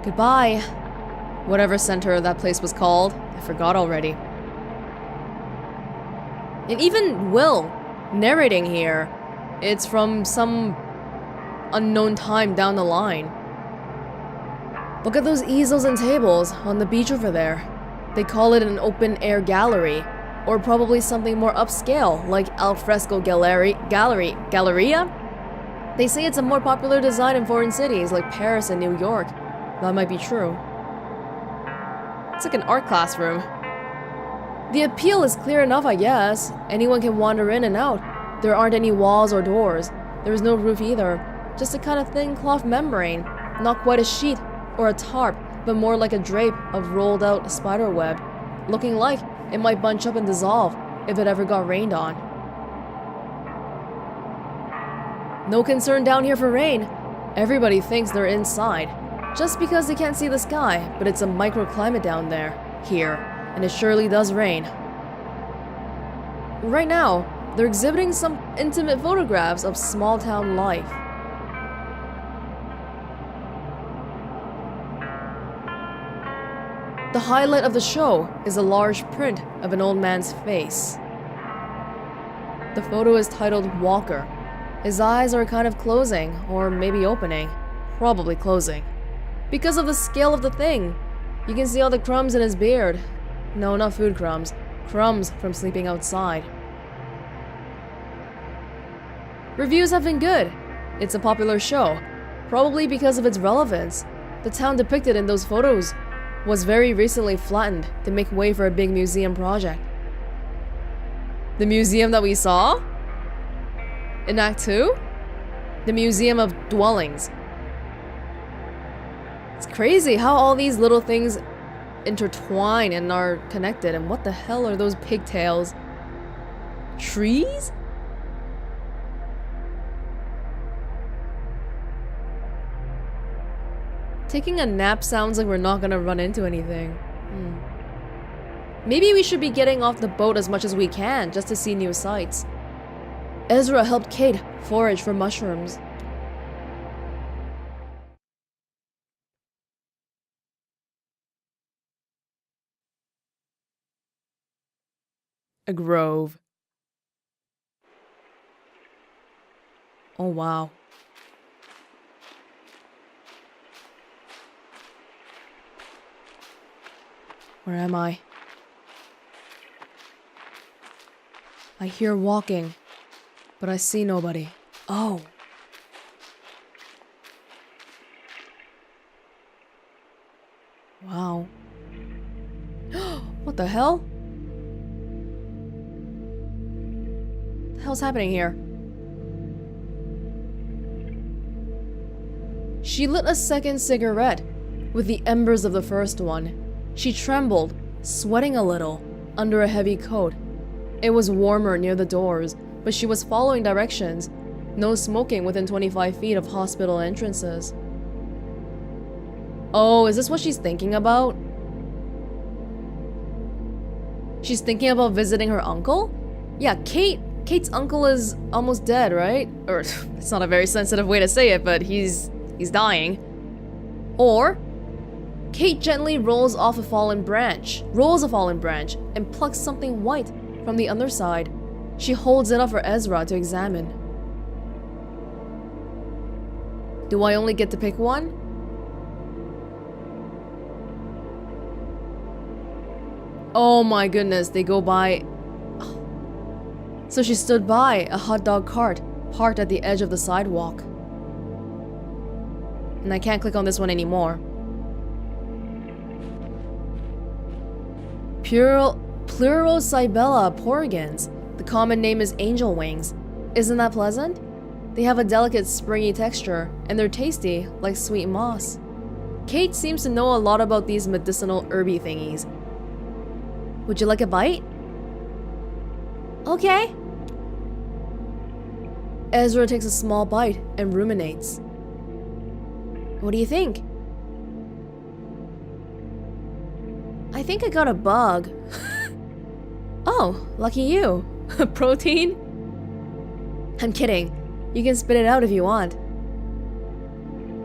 Goodbye. Whatever center that place was called, I forgot already. And even Will, narrating here, it's from some unknown time down the line. Look at those easels and tables on the beach over there. They call it an open-air gallery, or probably something more upscale, like alfresco galleria? They say it's a more popular design in foreign cities, like Paris and New York. That might be true. It's like an art classroom. The appeal is clear enough, I guess. Anyone can wander in and out. There aren't any walls or doors. There is no roof either. Just a kind of thin cloth membrane. Not quite a sheet or a tarp, but more like a drape of rolled out spider web. Looking like it might bunch up and dissolve if it ever got rained on. No concern down here for rain. Everybody thinks they're inside. Just because they can't see the sky, but it's a microclimate down there, here, and it surely does rain. Right now, they're exhibiting some intimate photographs of small-town life. The highlight of the show is a large print of an old man's face. The photo is titled Walker. His eyes are kind of closing, or maybe opening. Probably closing. Because of the scale of the thing, you can see all the crumbs in his beard. No, not food crumbs. Crumbs from sleeping outside. Reviews have been good. It's a popular show, probably because of its relevance. The town depicted in those photos was very recently flattened to make way for a big museum project. The museum that we saw? In Act 2? The Museum of Dwellings. It's crazy how all these little things intertwine and are connected. And what the hell are those pigtails? Trees? Taking a nap sounds like we're not gonna run into anything. Maybe we should be getting off the boat as much as we can just to see new sights. Ezra helped Kate forage for mushrooms. A grove. Oh wow. Where am I? I hear walking, but I see nobody. Oh. Wow. What the hell? What the hell's happening here? She lit a second cigarette with the embers of the first one. She trembled, sweating a little, under a heavy coat. It was warmer near the doors, but she was following directions. No smoking within 25 feet of hospital entrances. Oh, is this what she's thinking about? She's thinking about visiting her uncle? Yeah, Kate's uncle is almost dead, right? Or, it's not a very sensitive way to say it, but he's dying. Or Kate gently rolls a fallen branch, and plucks something white from the underside. She holds it up for Ezra to examine. Do I only get to pick one? Oh my goodness, they go by. So she stood by a hot dog cart parked at the edge of the sidewalk. And I can't click on this one anymore. Plurocybella porrigans. The common name is angel wings. Isn't that pleasant? They have a delicate springy texture, and they're tasty, like sweet moss. Kate seems to know a lot about these medicinal herby thingies. Would you like a bite? Okay. Ezra takes a small bite and ruminates. What do you think? I think I got a bug. Oh, lucky you. Protein? I'm kidding. You can spit it out if you want.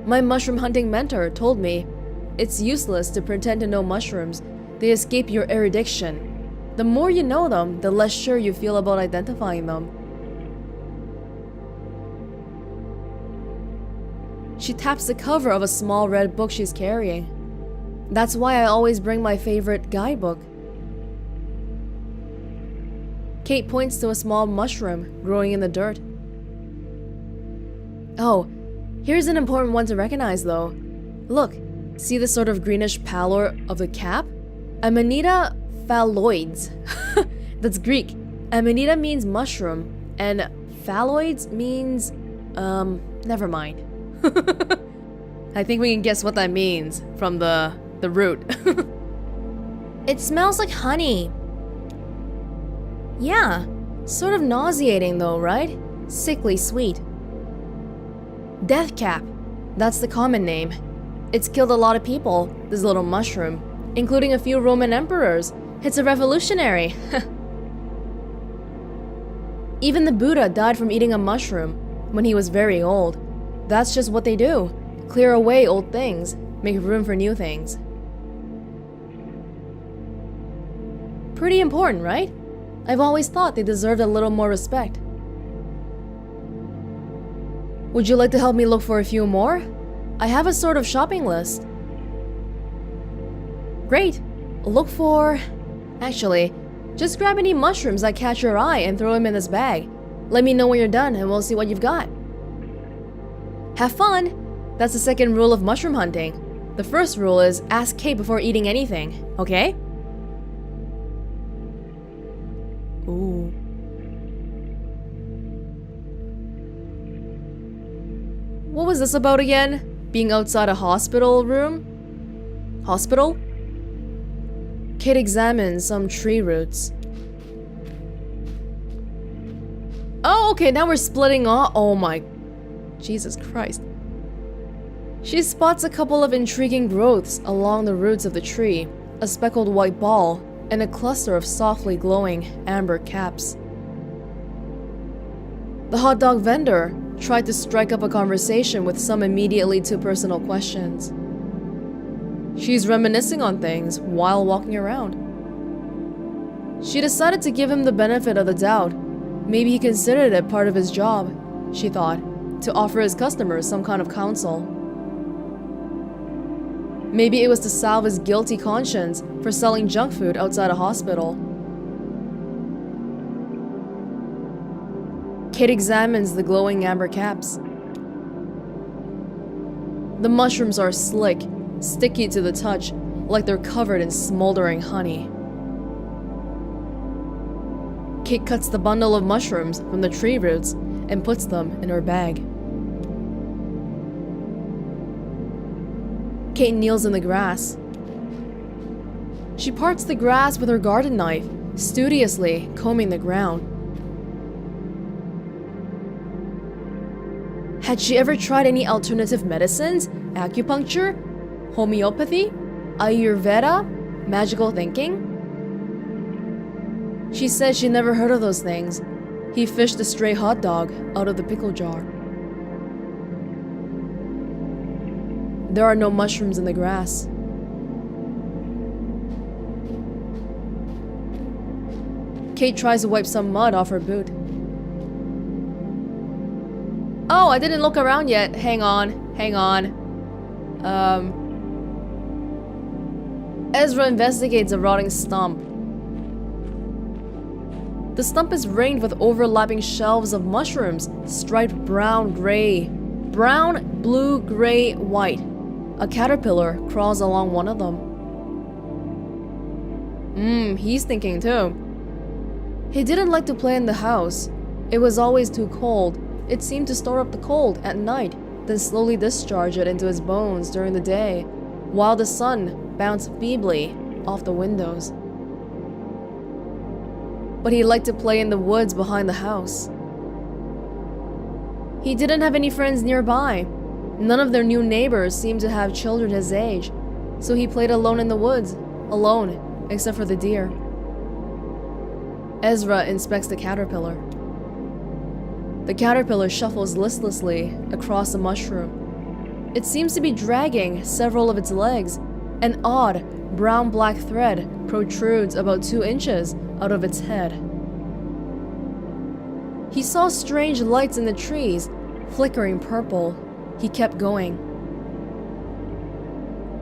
My mushroom hunting mentor told me It's useless to pretend to know mushrooms. They escape your erudition. The more you know them, the less sure you feel about identifying them. She taps the cover of a small red book she's carrying. That's why I always bring my favorite guidebook. Kate points to a small mushroom growing in the dirt. Oh, here's an important one to recognize though. Look, see the sort of greenish pallor of the cap? Amanita phalloides. That's Greek. Amanita means mushroom, and phalloides means, never mind. I think we can guess what that means from the root. It smells like honey. Yeah, sort of nauseating though, right? Sickly sweet. Death cap. That's the common name. It's killed a lot of people, this little mushroom, including a few Roman emperors. It's a revolutionary. Even the Buddha died from eating a mushroom when he was very old. That's just what they do. Clear away old things, make room for new things. Pretty important, right? I've always thought they deserved a little more respect. Would you like to help me look for a few more? I have a sort of shopping list. Great. Look for... Actually, just grab any mushrooms that catch your eye and throw them in this bag. Let me know when you're done and we'll see what you've got. Have fun! That's the second rule of mushroom hunting. The first rule is ask Kate before eating anything, okay? Ooh. What was this about again? Being outside a hospital room? Hospital? Kate examines some tree roots. Oh, okay, now we're splitting off. Oh my... Jesus Christ. She spots a couple of intriguing growths along the roots of the tree, a speckled white ball, and a cluster of softly glowing amber caps. The hot dog vendor tried to strike up a conversation with some immediately too personal questions. She's reminiscing on things while walking around. She decided to give him the benefit of the doubt. Maybe he considered it part of his job, she thought, to offer his customers some kind of counsel. Maybe it was to salve his guilty conscience for selling junk food outside a hospital. Kate examines the glowing amber caps. The mushrooms are slick, sticky to the touch, like they're covered in smoldering honey. Kate cuts the bundle of mushrooms from the tree roots and puts them in her bag. Kate kneels in the grass. She parts the grass with her garden knife, studiously combing the ground. Had she ever tried any alternative medicines? Acupuncture? Homeopathy? Ayurveda? Magical thinking? She said she never heard of those things. He fished a stray hot dog out of the pickle jar. There are no mushrooms in the grass. Kate tries to wipe some mud off her boot. Oh, I didn't look around yet. Hang on. Ezra investigates a rotting stump. The stump is ringed with overlapping shelves of mushrooms, striped brown, blue, gray, white. A caterpillar crawls along one of them. He's thinking too. He didn't like to play in the house. It was always too cold. It seemed to store up the cold at night, then slowly discharge it into his bones during the day, while the sun bounced feebly off the windows. But he liked to play in the woods behind the house. He didn't have any friends nearby. None of their new neighbors seemed to have children his age, so he played alone in the woods, alone, except for the deer. Ezra inspects the caterpillar. The caterpillar shuffles listlessly across the mushroom. It seems to be dragging several of its legs, An odd, brown-black thread protrudes about 2 inches out of its head. He saw strange lights in the trees, flickering purple. He kept going.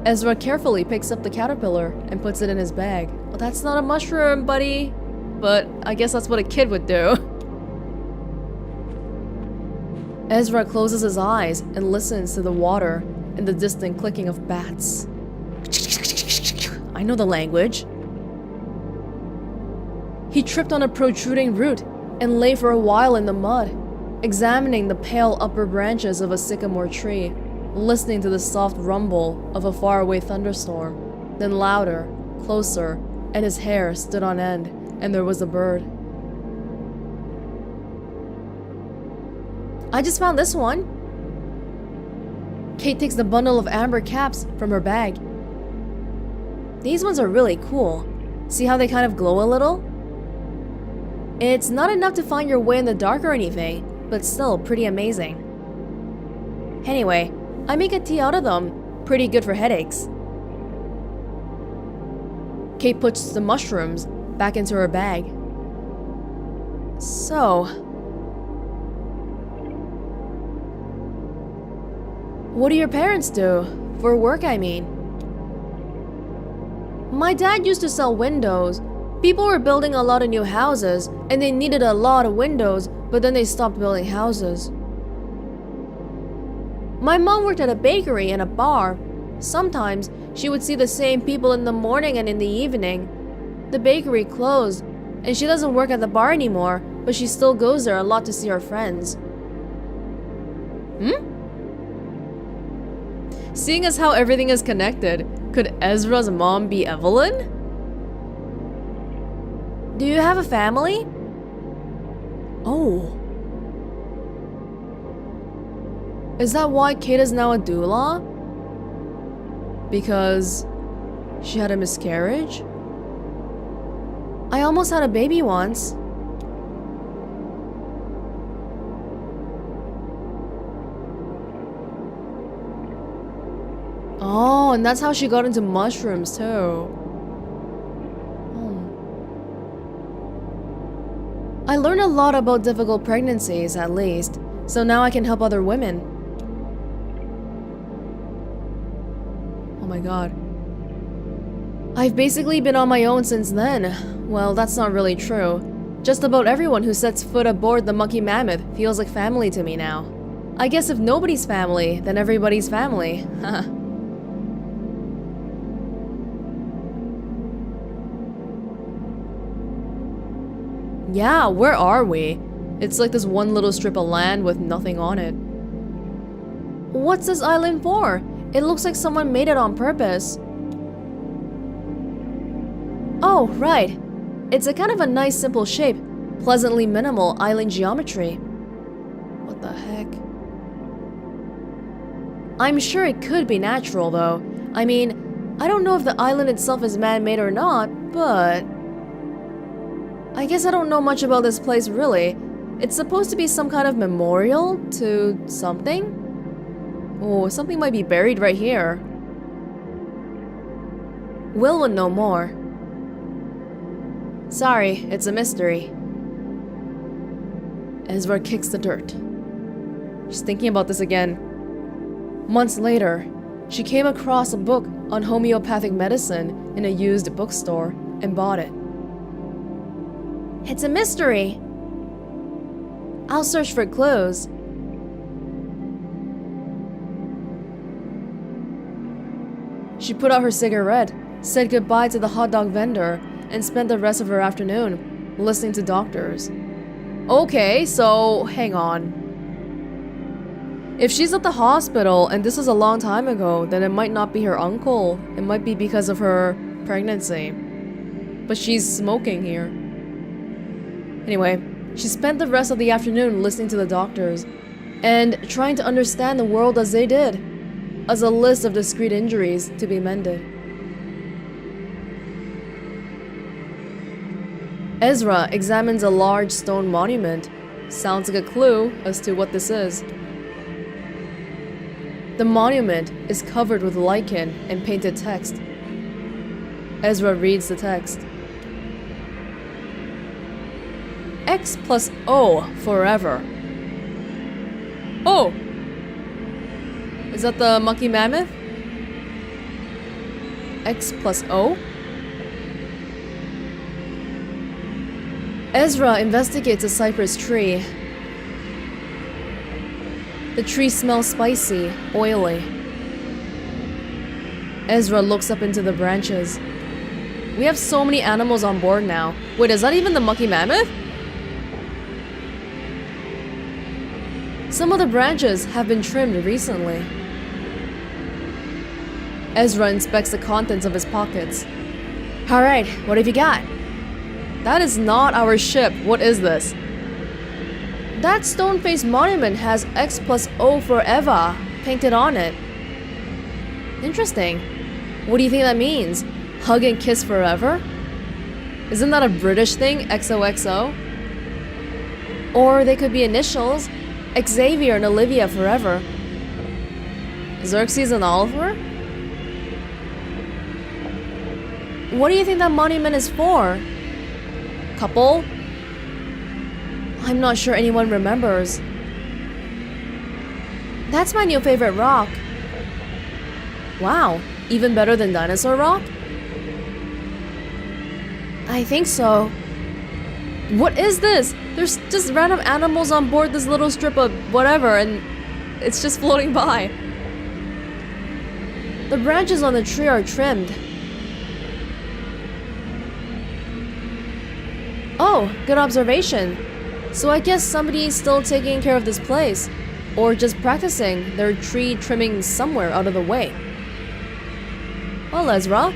Ezra carefully picks up the caterpillar and puts it in his bag. Well, that's not a mushroom, buddy. But I guess that's what a kid would do. Ezra closes his eyes and listens to the water and the distant clicking of bats. I know the language. He tripped on a protruding root and lay for a while in the mud, examining the pale upper branches of a sycamore tree, listening to the soft rumble of a faraway thunderstorm, then louder, closer, and his hair stood on end, and there was a bird. I just found this one. Kate takes the bundle of amber caps from her bag. These ones are really cool. See how they kind of glow a little? It's not enough to find your way in the dark or anything, but still pretty amazing. Anyway, I make a tea out of them. Pretty good for headaches. Kate puts the mushrooms back into her bag. So, what do your parents do? For work, I mean. My dad used to sell windows. People were building a lot of new houses, and they needed a lot of windows, but then they stopped building houses. My mom worked at a bakery and a bar. Sometimes she would see the same people in the morning and in the evening. The bakery closed, and she doesn't work at the bar anymore, but she still goes there a lot to see her friends. Seeing as how everything is connected, could Ezra's mom be Evelyn? Do you have a family? Oh. Is that why Kate is now a doula? Because she had a miscarriage? I almost had a baby once. Oh, and that's how she got into mushrooms too. I learned a lot about difficult pregnancies, at least, so now I can help other women. Oh my god. I've basically been on my own since then. Well, that's not really true. Just about everyone who sets foot aboard the Monkey Mammoth feels like family to me now. I guess if nobody's family, then everybody's family. Yeah, where are we? It's like this one little strip of land with nothing on it. What's this island for? It looks like someone made it on purpose. Oh, right. It's a kind of a nice simple shape, pleasantly minimal island geometry. What the heck? I'm sure it could be natural though. I mean, I don't know if the island itself is man-made or not, but I guess I don't know much about this place really. It's supposed to be some kind of memorial to something? Oh, something might be buried right here. Will would know more. Sorry, it's a mystery. Ezra kicks the dirt. She's thinking about this again. Months later, she came across a book on homeopathic medicine in a used bookstore and bought it. It's a mystery. I'll search for clues. She put out her cigarette, said goodbye to the hot dog vendor, and spent the rest of her afternoon listening to doctors. Okay, so hang on. If she's at the hospital and this was a long time ago, then it might not be her uncle. It might be because of her pregnancy. But she's smoking here. Anyway, she spent the rest of the afternoon listening to the doctors and trying to understand the world as they did, as a list of discrete injuries to be mended. Ezra examines a large stone monument. Sounds like a clue as to what this is. The monument is covered with lichen and painted text. Ezra reads the text. X plus O forever. Oh! Is that the monkey mammoth? X plus O? Ezra investigates a cypress tree. The tree smells spicy, oily. Ezra looks up into the branches. We have so many animals on board now. Wait, is that even the monkey mammoth? Some of the branches have been trimmed recently. Ezra inspects the contents of his pockets. Alright, what have you got? That is not our ship. What is this? That stone-faced monument has X plus O forever painted on it. Interesting. What do you think that means? Hug and kiss forever? Isn't that a British thing? XOXO? Or they could be initials. Xavier and Olivia forever. Xerxes and Oliver? What do you think that monument is for? Couple? I'm not sure anyone remembers. That's my new favorite rock. Wow, even better than Dinosaur Rock? I think so. What is this? There's just random animals on board this little strip of whatever and it's just floating by. The branches on the tree are trimmed. Oh, good observation. So I guess somebody's still taking care of this place, or just practicing their tree trimming somewhere out of the way. Well, Ezra,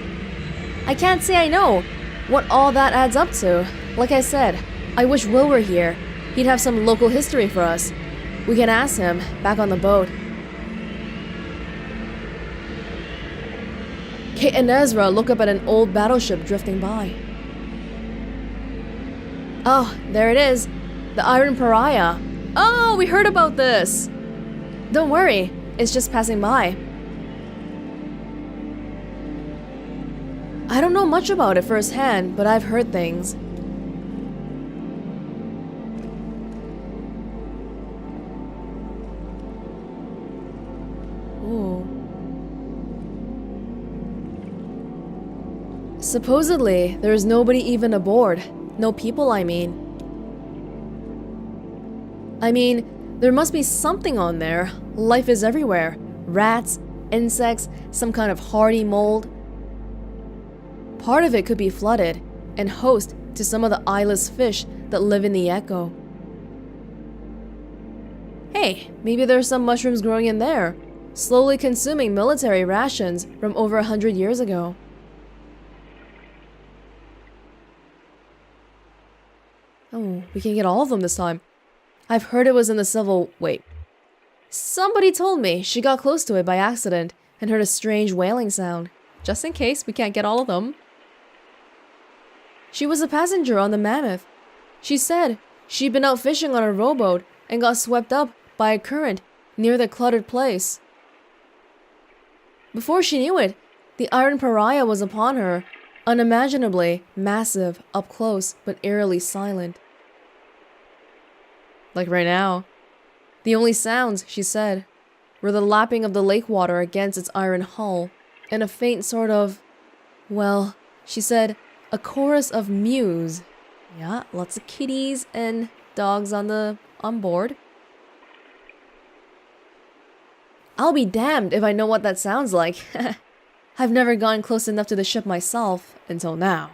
I can't say I know what all that adds up to. Like I said, I wish Will were here. He'd have some local history for us. We can ask him back on the boat. Kate and Ezra look up at an old battleship drifting by. Oh, there it is. The Iron Pariah. Oh, we heard about this. Don't worry, it's just passing by. I don't know much about it firsthand, but I've heard things. Ooh. Supposedly, there's nobody even aboard. No people, I mean. There must be something on there. Life is everywhere. Rats, insects, some kind of hardy mold. Part of it could be flooded and host to some of the eyeless fish that live in the Echo. Hey, maybe there's some mushrooms growing in there, slowly consuming military rations from over 100 years ago. Oh, we can get all of them this time. I've heard it was in the Civil... Wait. Somebody told me she got close to it by accident and heard a strange wailing sound. Just in case we can't get all of them. She was a passenger on the Mammoth. She said she'd been out fishing on a rowboat and got swept up by a current near the cluttered place. Before she knew it, the Iron Pariah was upon her, unimaginably massive, up close, but eerily silent. Like right now. The only sounds, she said, were the lapping of the lake water against its iron hull, and a faint sort of, well, she said, a chorus of mews. Yeah, lots of kitties and dogs on board. I'll be damned if I know what that sounds like. I've never gone close enough to the ship myself until now.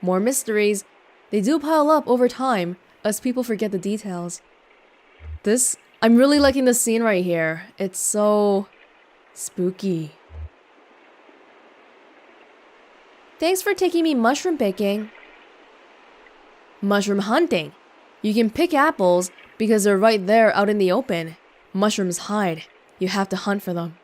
More mysteries. They do pile up over time as people forget the details. I'm really liking this scene right here. It's so spooky. Thanks for taking me mushroom picking. Mushroom hunting. You can pick apples because they're right there out in the open. Mushrooms hide. You have to hunt for them.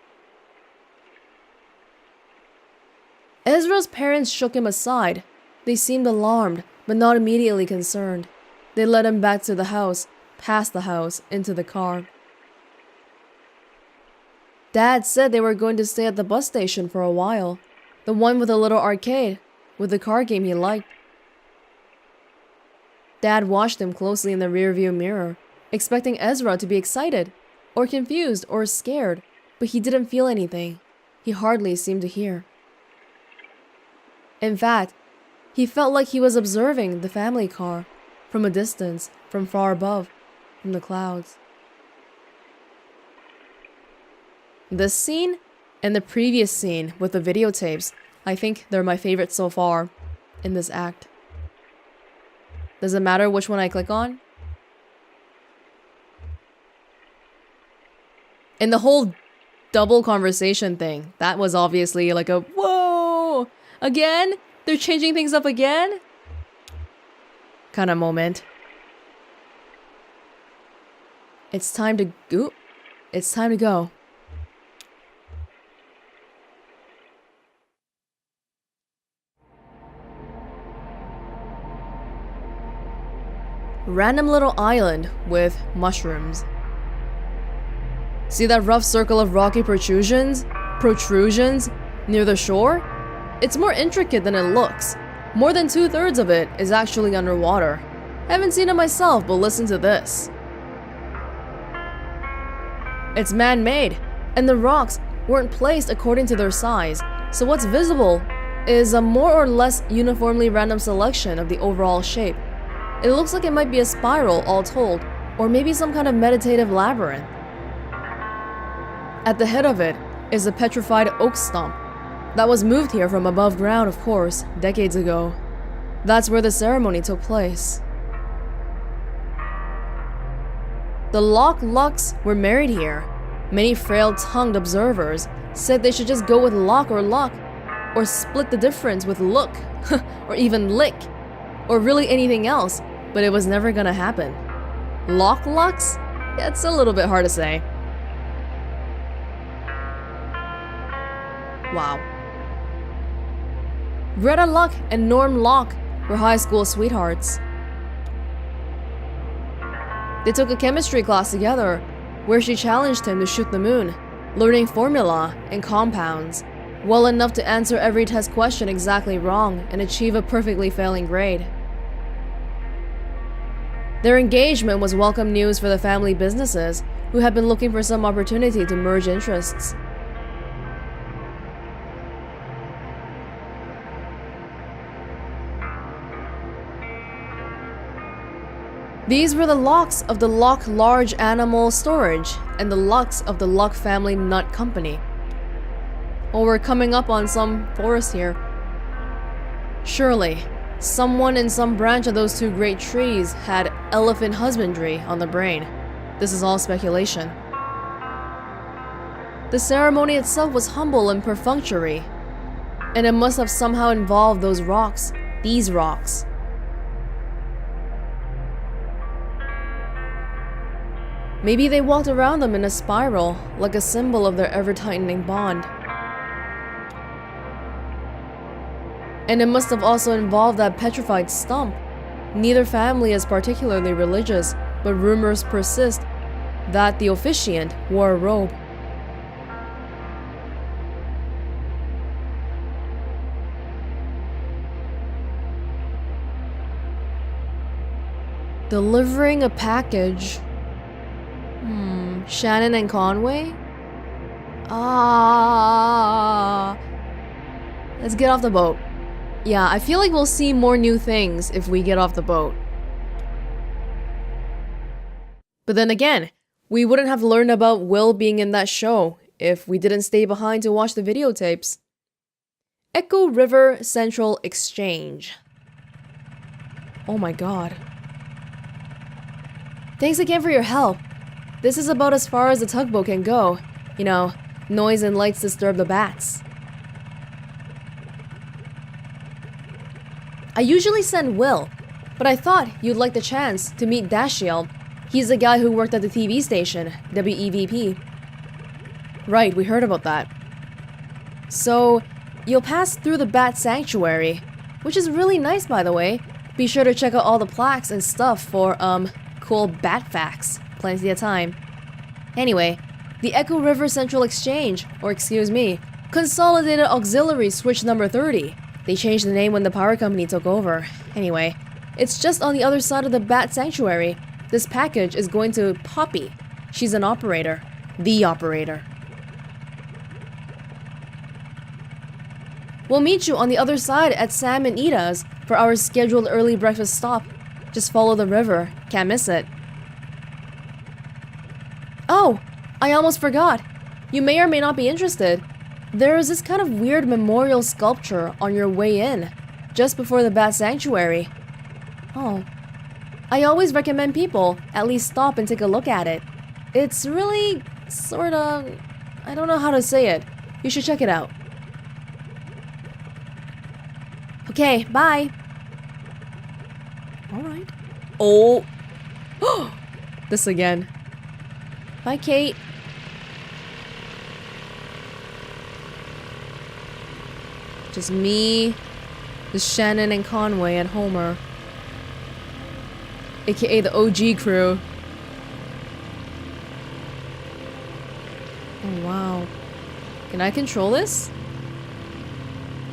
Ezra's parents shook him aside. They seemed alarmed, but not immediately concerned. They led him back to the house, past the house, into the car. Dad said they were going to stay at the bus station for a while. The one with a little arcade, with the card game he liked. Dad watched him closely in the rearview mirror, expecting Ezra to be excited, or confused, or scared, but he didn't feel anything. He hardly seemed to hear. In fact, he felt like he was observing the family car, from a distance, from far above, from the clouds. This scene, and the previous scene with the videotapes, I think they're my favorites so far in this act. Does it matter which one I click on? And the whole double conversation thing, that was obviously like a whoa! Again? They're changing things up again? Kind of moment. It's time to go. It's time to go. Random little island with mushrooms. See that rough circle of rocky protrusions near the shore? It's more intricate than it looks. More than 2/3 of it is actually underwater. I haven't seen it myself, but listen to this. It's man-made, and the rocks weren't placed according to their size, so what's visible is a more or less uniformly random selection of the overall shape. It looks like it might be a spiral all told, or maybe some kind of meditative labyrinth. At the head of it is a petrified oak stump that was moved here from above ground, of course, decades ago. That's where the ceremony took place. The Locks were married here. Many frail-tongued observers said they should just go with lock or luck, or split the difference with look, or even lick, or really anything else, but it was never gonna happen. Locks? Yeah, it's a little bit hard to say. Wow. Greta Luck and Norm Locke were high school sweethearts. They took a chemistry class together, where she challenged him to shoot the moon, learning formula and compounds, well enough to answer every test question exactly wrong and achieve a perfectly failing grade. Their engagement was welcome news for the family businesses, who had been looking for some opportunity to merge interests. These were the Locks of the Lock Large Animal Storage and the Lucks of the Luck Family Nut Company. Oh, we're coming up on some forest here. Surely, someone in some branch of those two great trees had elephant husbandry on the brain. This is all speculation. The ceremony itself was humble and perfunctory, and it must have somehow involved those rocks, these rocks. Maybe they walked around them in a spiral, like a symbol of their ever-tightening bond. And it must have also involved that petrified stump. Neither family is particularly religious, but rumors persist that the officiant wore a robe. Delivering a package. Shannon and Conway? Let's get off the boat. Yeah, I feel like we'll see more new things if we get off the boat. But then again, we wouldn't have learned about Will being in that show if we didn't stay behind to watch the videotapes. Echo River Central Exchange. Oh my god. Thanks again for your help. This is about as far as the tugboat can go. You know, noise and lights disturb the bats. I usually send Will, but I thought you'd like the chance to meet Dashiell. He's the guy who worked at the TV station, WEVP. Right, we heard about that. So, you'll pass through the Bat Sanctuary, which is really nice, by the way. Be sure to check out all the plaques and stuff for, cool bat facts. Plenty of time. Anyway, The Echo River Central Exchange, or excuse me, Consolidated Auxiliary Switch number 30. They changed the name when the power company took over. Anyway, it's just on the other side of the Bat Sanctuary. This package is going to Poppy. She's an operator. The operator. We'll meet you on the other side at Sam and Ida's for our scheduled early breakfast stop. Just follow the river. Can't miss it. Oh, I almost forgot. You may or may not be interested. There is this kind of weird memorial sculpture on your way in, just before the Bat Sanctuary. Oh. I always recommend people at least stop and take a look at it. It's really sorta... I don't know how to say it. You should check it out. Okay, bye. Alright. Oh. This again. Bye, Kate. Just me, the Shannon and Conway and Homer. AKA the OG crew. Oh wow. Can I control this?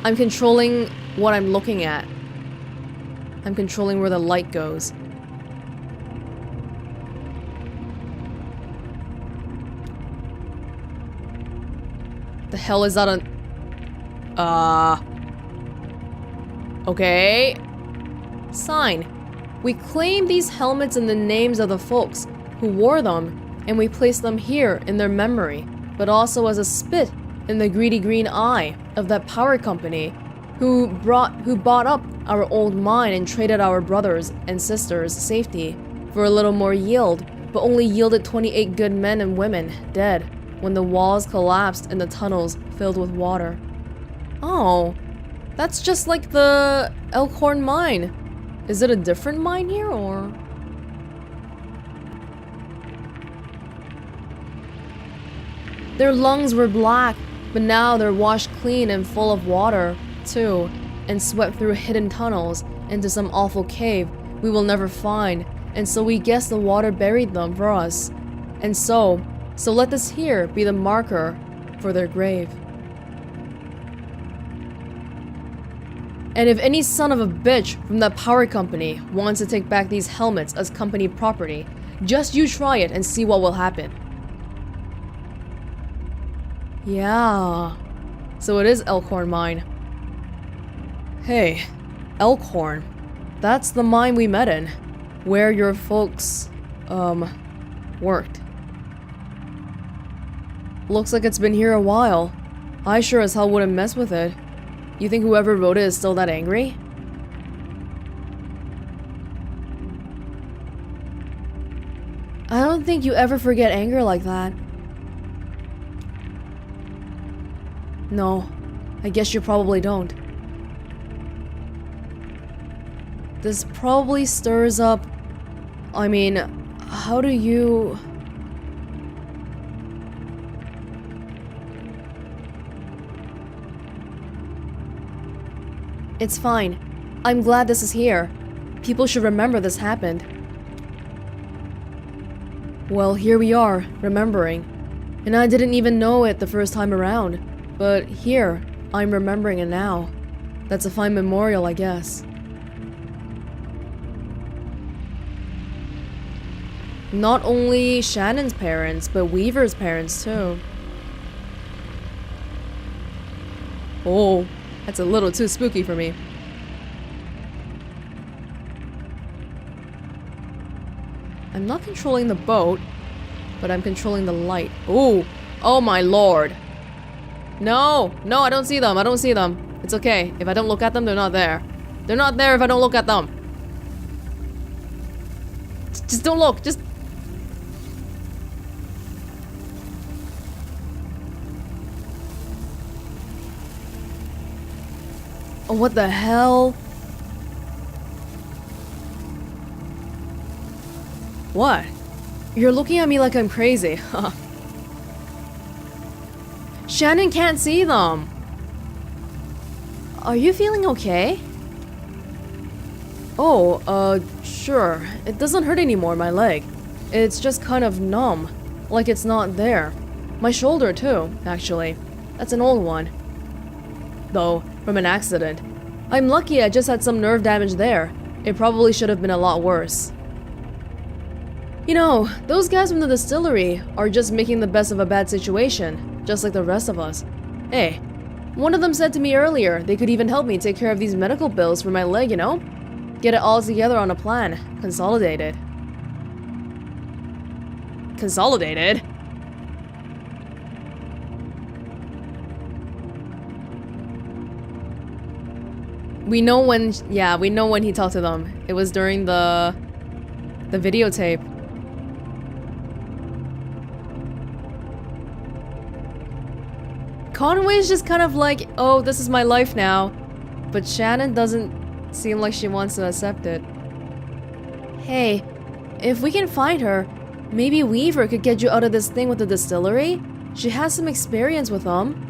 I'm controlling what I'm looking at. I'm controlling where the light goes. The hell is that on... Okay. Sign. We claim these helmets in the names of the folks who wore them, and we place them here in their memory, but also as a spit in the greedy green eye of that power company who bought up our old mine and traded our brothers and sisters' safety for a little more yield, but only yielded 28 good men and women dead when the walls collapsed and the tunnels filled with water. Oh, that's just like the Elkhorn mine. Is it a different mine here, or...? Their lungs were black, but now they're washed clean and full of water, too, and swept through hidden tunnels into some awful cave we will never find, and so we guess the water buried them for us. And so let this here be the marker for their grave. And if any son of a bitch from that power company wants to take back these helmets as company property, just you try it and see what will happen. Yeah, so it is Elkhorn Mine. Hey, Elkhorn. That's the mine we met in, where your folks, worked. Looks like it's been here a while. I sure as hell wouldn't mess with it. You think whoever wrote it is still that angry? I don't think you ever forget anger like that. No, I guess you probably don't. This probably stirs up... I mean, how do you... It's fine. I'm glad this is here. People should remember this happened. Well, here we are, remembering. And I didn't even know it the first time around. But here, I'm remembering it now. That's a fine memorial, I guess. Not only Shannon's parents, but Weaver's parents too. Oh, that's a little too spooky for me. I'm not controlling the boat, but I'm controlling the light. Ooh, oh my lord. No, no, I don't see them. I don't see them. It's okay. If I don't look at them, they're not there. They're not there if I don't look at them. Just don't look. Just... Oh, what the hell? What? You're looking at me like I'm crazy, huh? Shannon can't see them. Are you feeling okay? Oh, sure. It doesn't hurt anymore, my leg. It's just kind of numb, like it's not there. My shoulder too, actually. That's an old one. Though, from an accident. I'm lucky I just had some nerve damage there. It probably should have been a lot worse. You know, those guys from the distillery are just making the best of a bad situation, just like the rest of us. Hey, one of them said to me earlier they could even help me take care of these medical bills for my leg, you know? Get it all together on a plan. Consolidated. Consolidated? We know when, yeah, we know when he talked to them. It was during the videotape. Conway's just kind of like, oh, this is my life now. But Shannon doesn't seem like she wants to accept it. Hey, if we can find her, maybe Weaver could get you out of this thing with the distillery? She has some experience with them.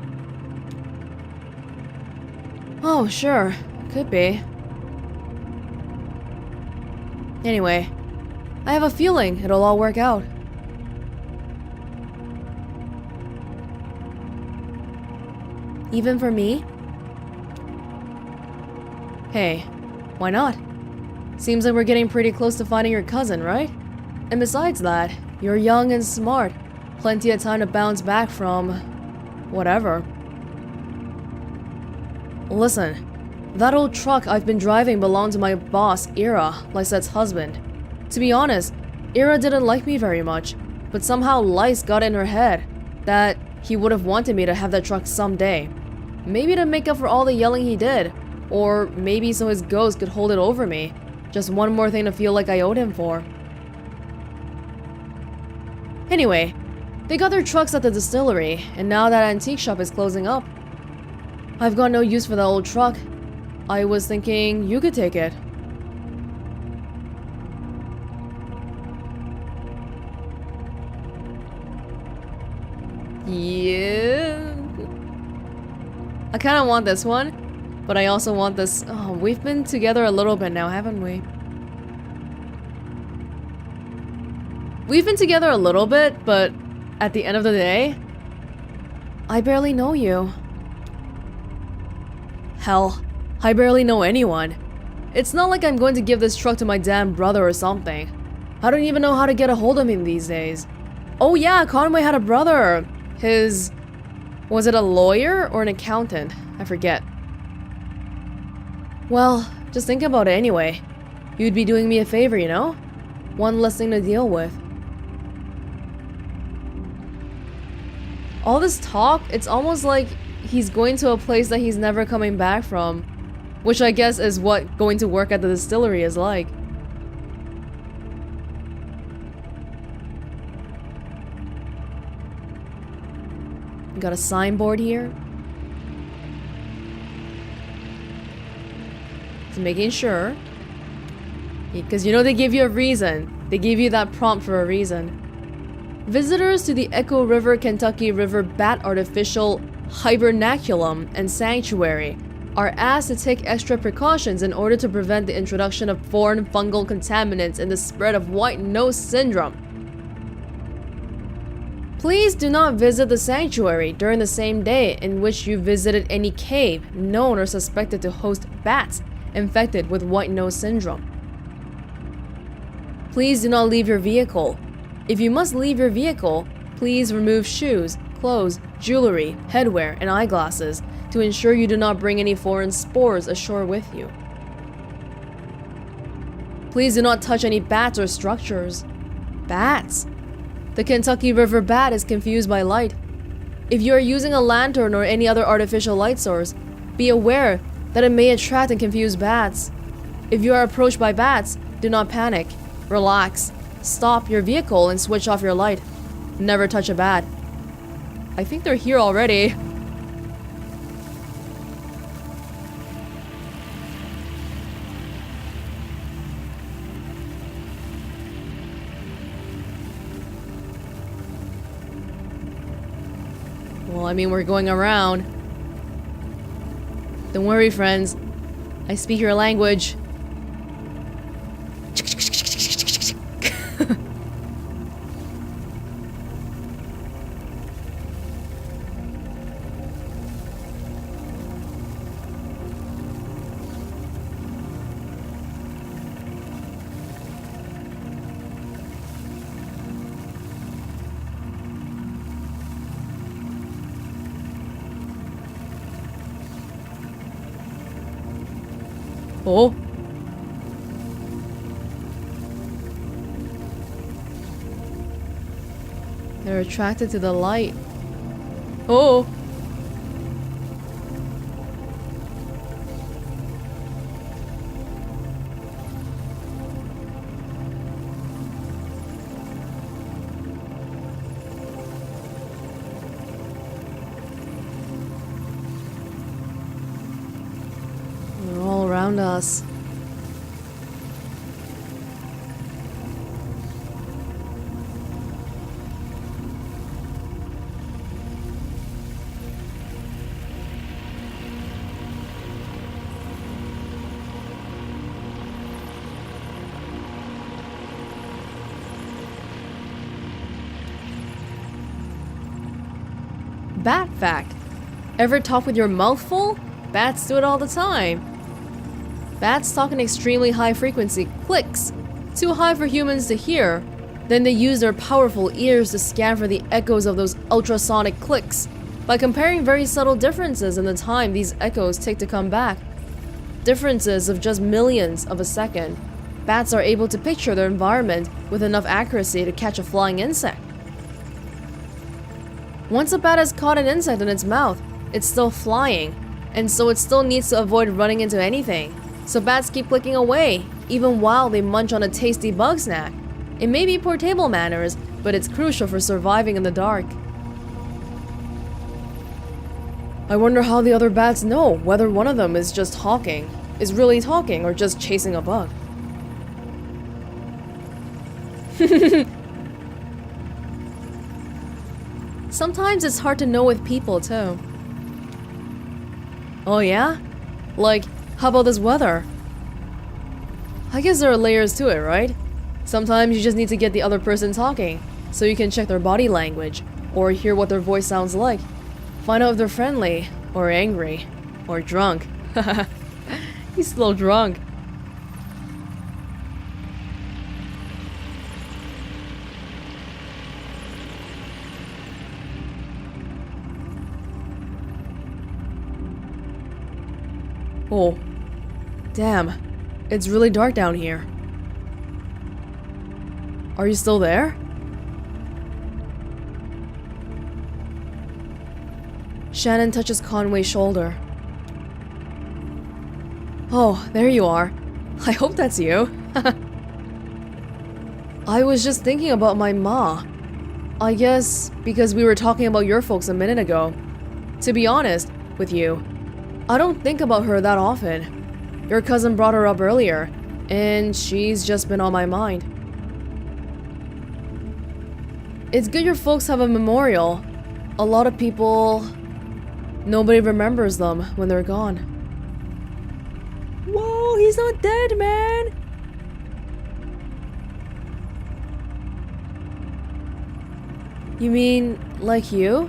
Oh, sure. Could be. Anyway, I have a feeling it'll all work out. Even for me? Hey, why not? Seems like we're getting pretty close to finding your cousin, right? And besides that, you're young and smart. Plenty of time to bounce back from... whatever. Listen, that old truck I've been driving belonged to my boss, Ira, Lysette's husband. To be honest, Ira didn't like me very much, but somehow Lyse got in her head that he would have wanted me to have that truck someday. Maybe to make up for all the yelling he did, or maybe so his ghost could hold it over me. Just one more thing to feel like I owed him for. Anyway, they got their trucks at the distillery, and now that antique shop is closing up. I've got no use for that old truck. I was thinking you could take it. Yeah. I kind of want this one, but I also want this. Oh, we've been together a little bit now, haven't we? We've been together a little bit, but at the end of the day, I barely know you. Hell, I barely know anyone. It's not like I'm going to give this truck to my damn brother or something. I don't even know how to get a hold of him these days. Oh yeah, Conway had a brother. His... was it a lawyer or an accountant? I forget. Well, just think about it anyway. You'd be doing me a favor, you know? One less thing to deal with. All this talk, it's almost like he's going to a place that he's never coming back from. Which I guess is what going to work at the distillery is like. Got a signboard here. Just making sure. Because you know they give you a reason. They give you that prompt for a reason. Visitors to the Echo River, Kentucky River Bat Artificial Hibernaculum and Sanctuary are asked to take extra precautions in order to prevent the introduction of foreign fungal contaminants and the spread of white nose syndrome. Please do not visit the sanctuary during the same day in which you visited any cave known or suspected to host bats infected with white nose syndrome. Please do not leave your vehicle. If you must leave your vehicle, please remove shoes, clothes, jewelry, headwear, and eyeglasses to ensure you do not bring any foreign spores ashore with you. Please do not touch any bats or structures. Bats? The Kentucky River bat is confused by light. If you are using a lantern or any other artificial light source, be aware that it may attract and confuse bats. If you are approached by bats, do not panic. Relax. Stop your vehicle and switch off your light. Never touch a bat. I think they're here already. Well, I mean, we're going around. Don't worry, friends. I speak your language. Oh. They're attracted to the light. Oh. They're all around us. Bat fact. Ever talk with your mouth full? Bats do it all the time. Bats talk in extremely high frequency clicks, too high for humans to hear. Then they use their powerful ears to scan for the echoes of those ultrasonic clicks. By comparing very subtle differences in the time these echoes take to come back, differences of just millions of a second, bats are able to picture their environment with enough accuracy to catch a flying insect. Once a bat has caught an insect in its mouth, it's still flying, and so it still needs to avoid running into anything. So bats keep clicking away, even while they munch on a tasty bug snack. It may be poor table manners, but it's crucial for surviving in the dark. I wonder how the other bats know whether one of them is just talking, is really talking, or just chasing a bug. Sometimes it's hard to know with people, too. Oh yeah? Like, how about this weather? I guess there are layers to it, right? Sometimes you just need to get the other person talking, so you can check their body language, or hear what their voice sounds like. Find out if they're friendly, or angry, or drunk. He's still drunk. Oh, damn. It's really dark down here. Are you still there? Shannon touches Conway's shoulder. Oh, there you are. I hope that's you. I was just thinking about my ma. I guess because we were talking about your folks a minute ago. To be honest with you, I don't think about her that often. Your cousin brought her up earlier, and she's just been on my mind. It's good your folks have a memorial. A lot of people... nobody remembers them when they're gone. Whoa, he's not dead, man! You mean, like you?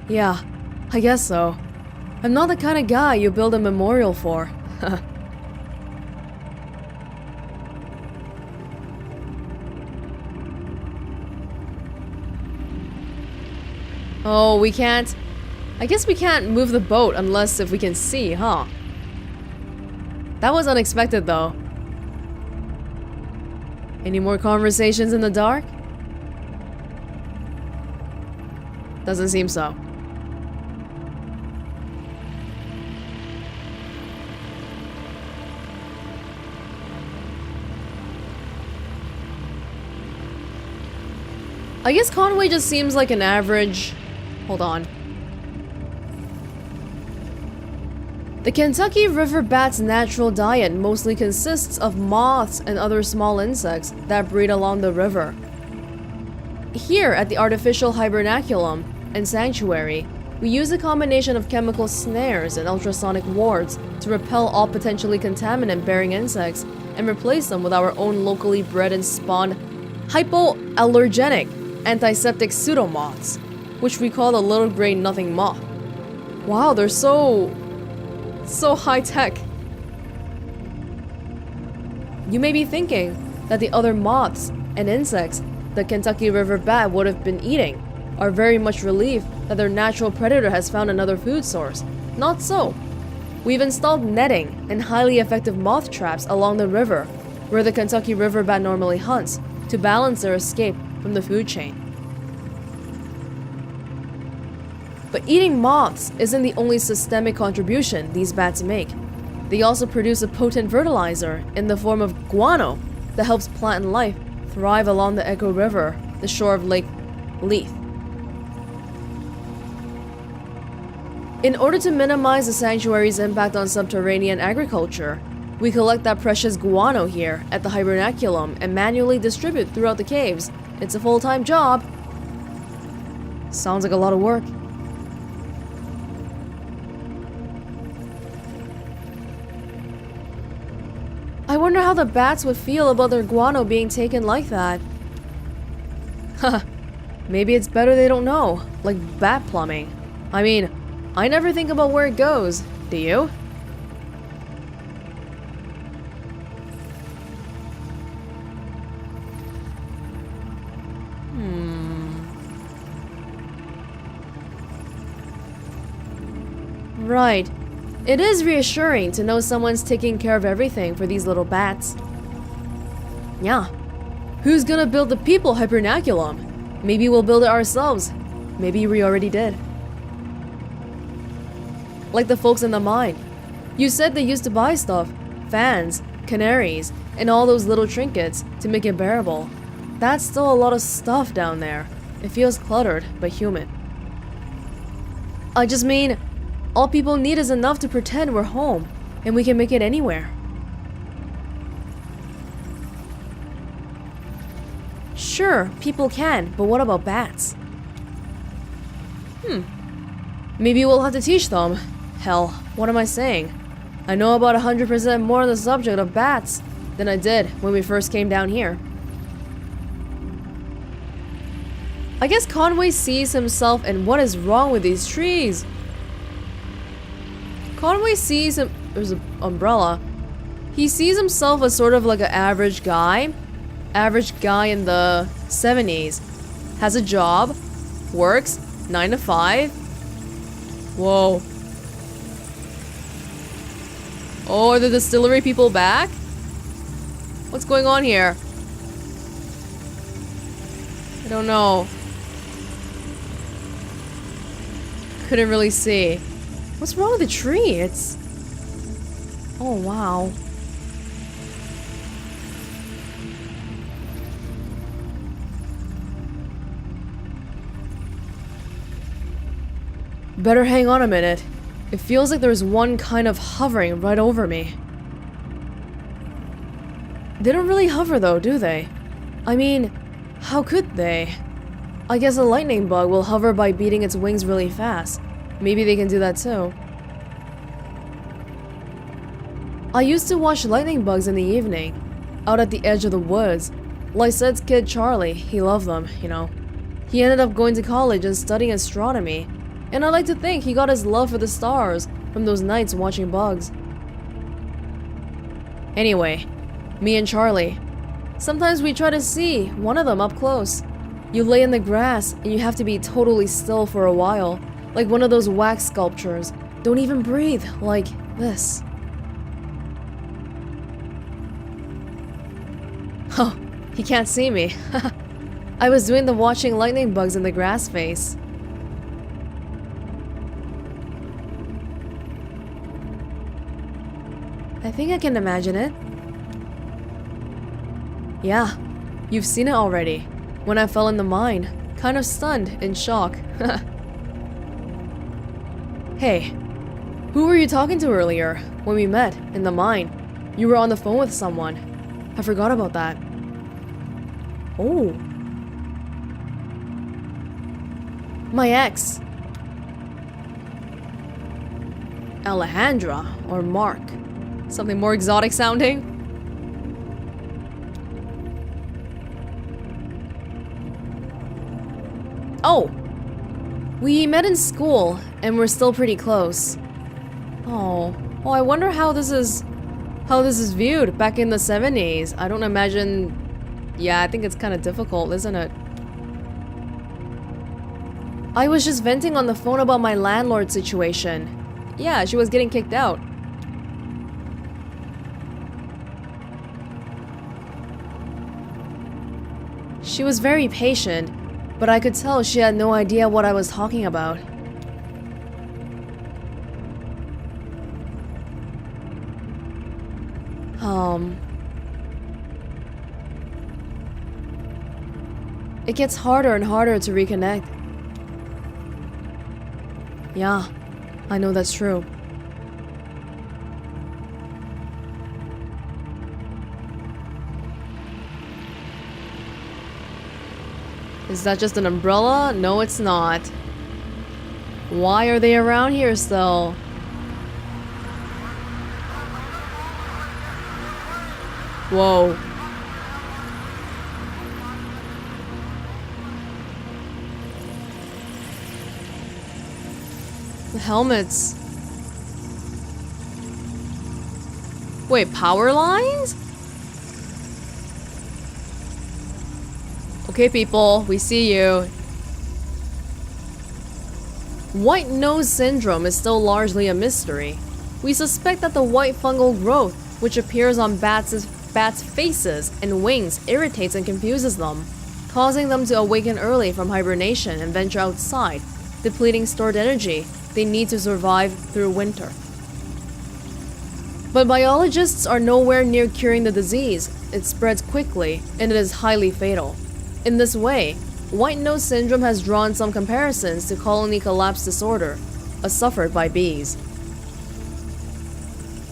Yeah, I guess so. I'm not the kind of guy you build a memorial for. Oh, we can't... I guess we can't move the boat unless if we can see, huh? That was unexpected, though. Any more conversations in the dark? Doesn't seem so. I guess Conway just seems like an average... Hold on. The Kentucky River bat's natural diet mostly consists of moths and other small insects that breed along the river. Here at the artificial hibernaculum and sanctuary, we use a combination of chemical snares and ultrasonic wards to repel all potentially contaminant-bearing insects and replace them with our own locally bred and spawned hypoallergenic antiseptic pseudomoths, which we call the little gray nothing moth. Wow, they're so high-tech. You may be thinking that the other moths and insects the Kentucky River bat would have been eating are very much relieved that their natural predator has found another food source. Not so. We've installed netting and highly effective moth traps along the river, where the Kentucky river bat normally hunts, to balance their escape from the food chain. But eating moths isn't the only systemic contribution these bats make. They also produce a potent fertilizer in the form of guano that helps plant and life thrive along the Echo River, the shore of Lake Leith. In order to minimize the sanctuary's impact on subterranean agriculture, we collect that precious guano here at the hibernaculum and manually distribute throughout the caves. It's a full-time job. Sounds like a lot of work. I wonder how the bats would feel about their guano being taken like that. Haha, maybe it's better they don't know, like bat plumbing. I mean, I never think about where it goes, do you? Right. It is reassuring to know someone's taking care of everything for these little bats. Yeah. Who's gonna build the people hibernaculum? Maybe we'll build it ourselves. Maybe we already did. Like the folks in the mine. You said they used to buy stuff. Fans, canaries, and all those little trinkets to make it bearable. That's still a lot of stuff down there. It feels cluttered, but human. I just mean, all people need is enough to pretend we're home, and we can make it anywhere. Sure, people can, but what about bats? Maybe we'll have to teach them. Hell, what am I saying? I know about 100% more on the subject of bats than I did when we first came down here. I guess Conway sees himself and what is wrong with these trees. Conway sees him. There's an umbrella. He sees himself as sort of like an average guy. Average guy in the 70s. Has a job. Works 9 to 5. Whoa. Oh, are the distillery people back? What's going on here? I don't know. Couldn't really see. What's wrong with the tree? It's... Oh, wow. Better hang on a minute. It feels like there's one kind of hovering right over me. They don't really hover though, do they? I mean, how could they? I guess a lightning bug will hover by beating its wings really fast. Maybe they can do that too. I used to watch lightning bugs in the evening, out at the edge of the woods. Lysette's kid Charlie, he loved them, you know. He ended up going to college and studying astronomy, and I like to think he got his love for the stars from those nights watching bugs. Anyway, me and Charlie, sometimes we try to see one of them up close. You lay in the grass and you have to be totally still for a while, like one of those wax sculptures. Don't even breathe, like this. Oh, he can't see me. I was doing the watching lightning bugs in the grass face. I think I can imagine it. Yeah, you've seen it already. When I fell in the mine, kind of stunned, in shock. Hey, who were you talking to earlier, when we met, in the mine? You were on the phone with someone. I forgot about that. Oh. My ex. Alejandra, or Mark. Something more exotic sounding? Oh! We met in school, and we're still pretty close. Oh. Oh, I wonder how this is viewed back in the 70s. I don't imagine... Yeah, I think it's kind of difficult, isn't it? I was just venting on the phone about my landlord situation. Yeah, she was getting kicked out. She was very patient, but I could tell she had no idea what I was talking about. It gets harder and harder to reconnect. Yeah, I know that's true. Is that just an umbrella? No, it's not. Why are they around here still? Whoa. The helmets. Wait, power lines? Okay, people, we see you. White nose syndrome is still largely a mystery. We suspect that the white fungal growth, which appears on bats' faces and wings, irritates and confuses them, causing them to awaken early from hibernation and venture outside, depleting stored energy they need to survive through winter. But biologists are nowhere near curing the disease. It spreads quickly, and it is highly fatal. In this way, white nose syndrome has drawn some comparisons to colony collapse disorder, suffered by bees.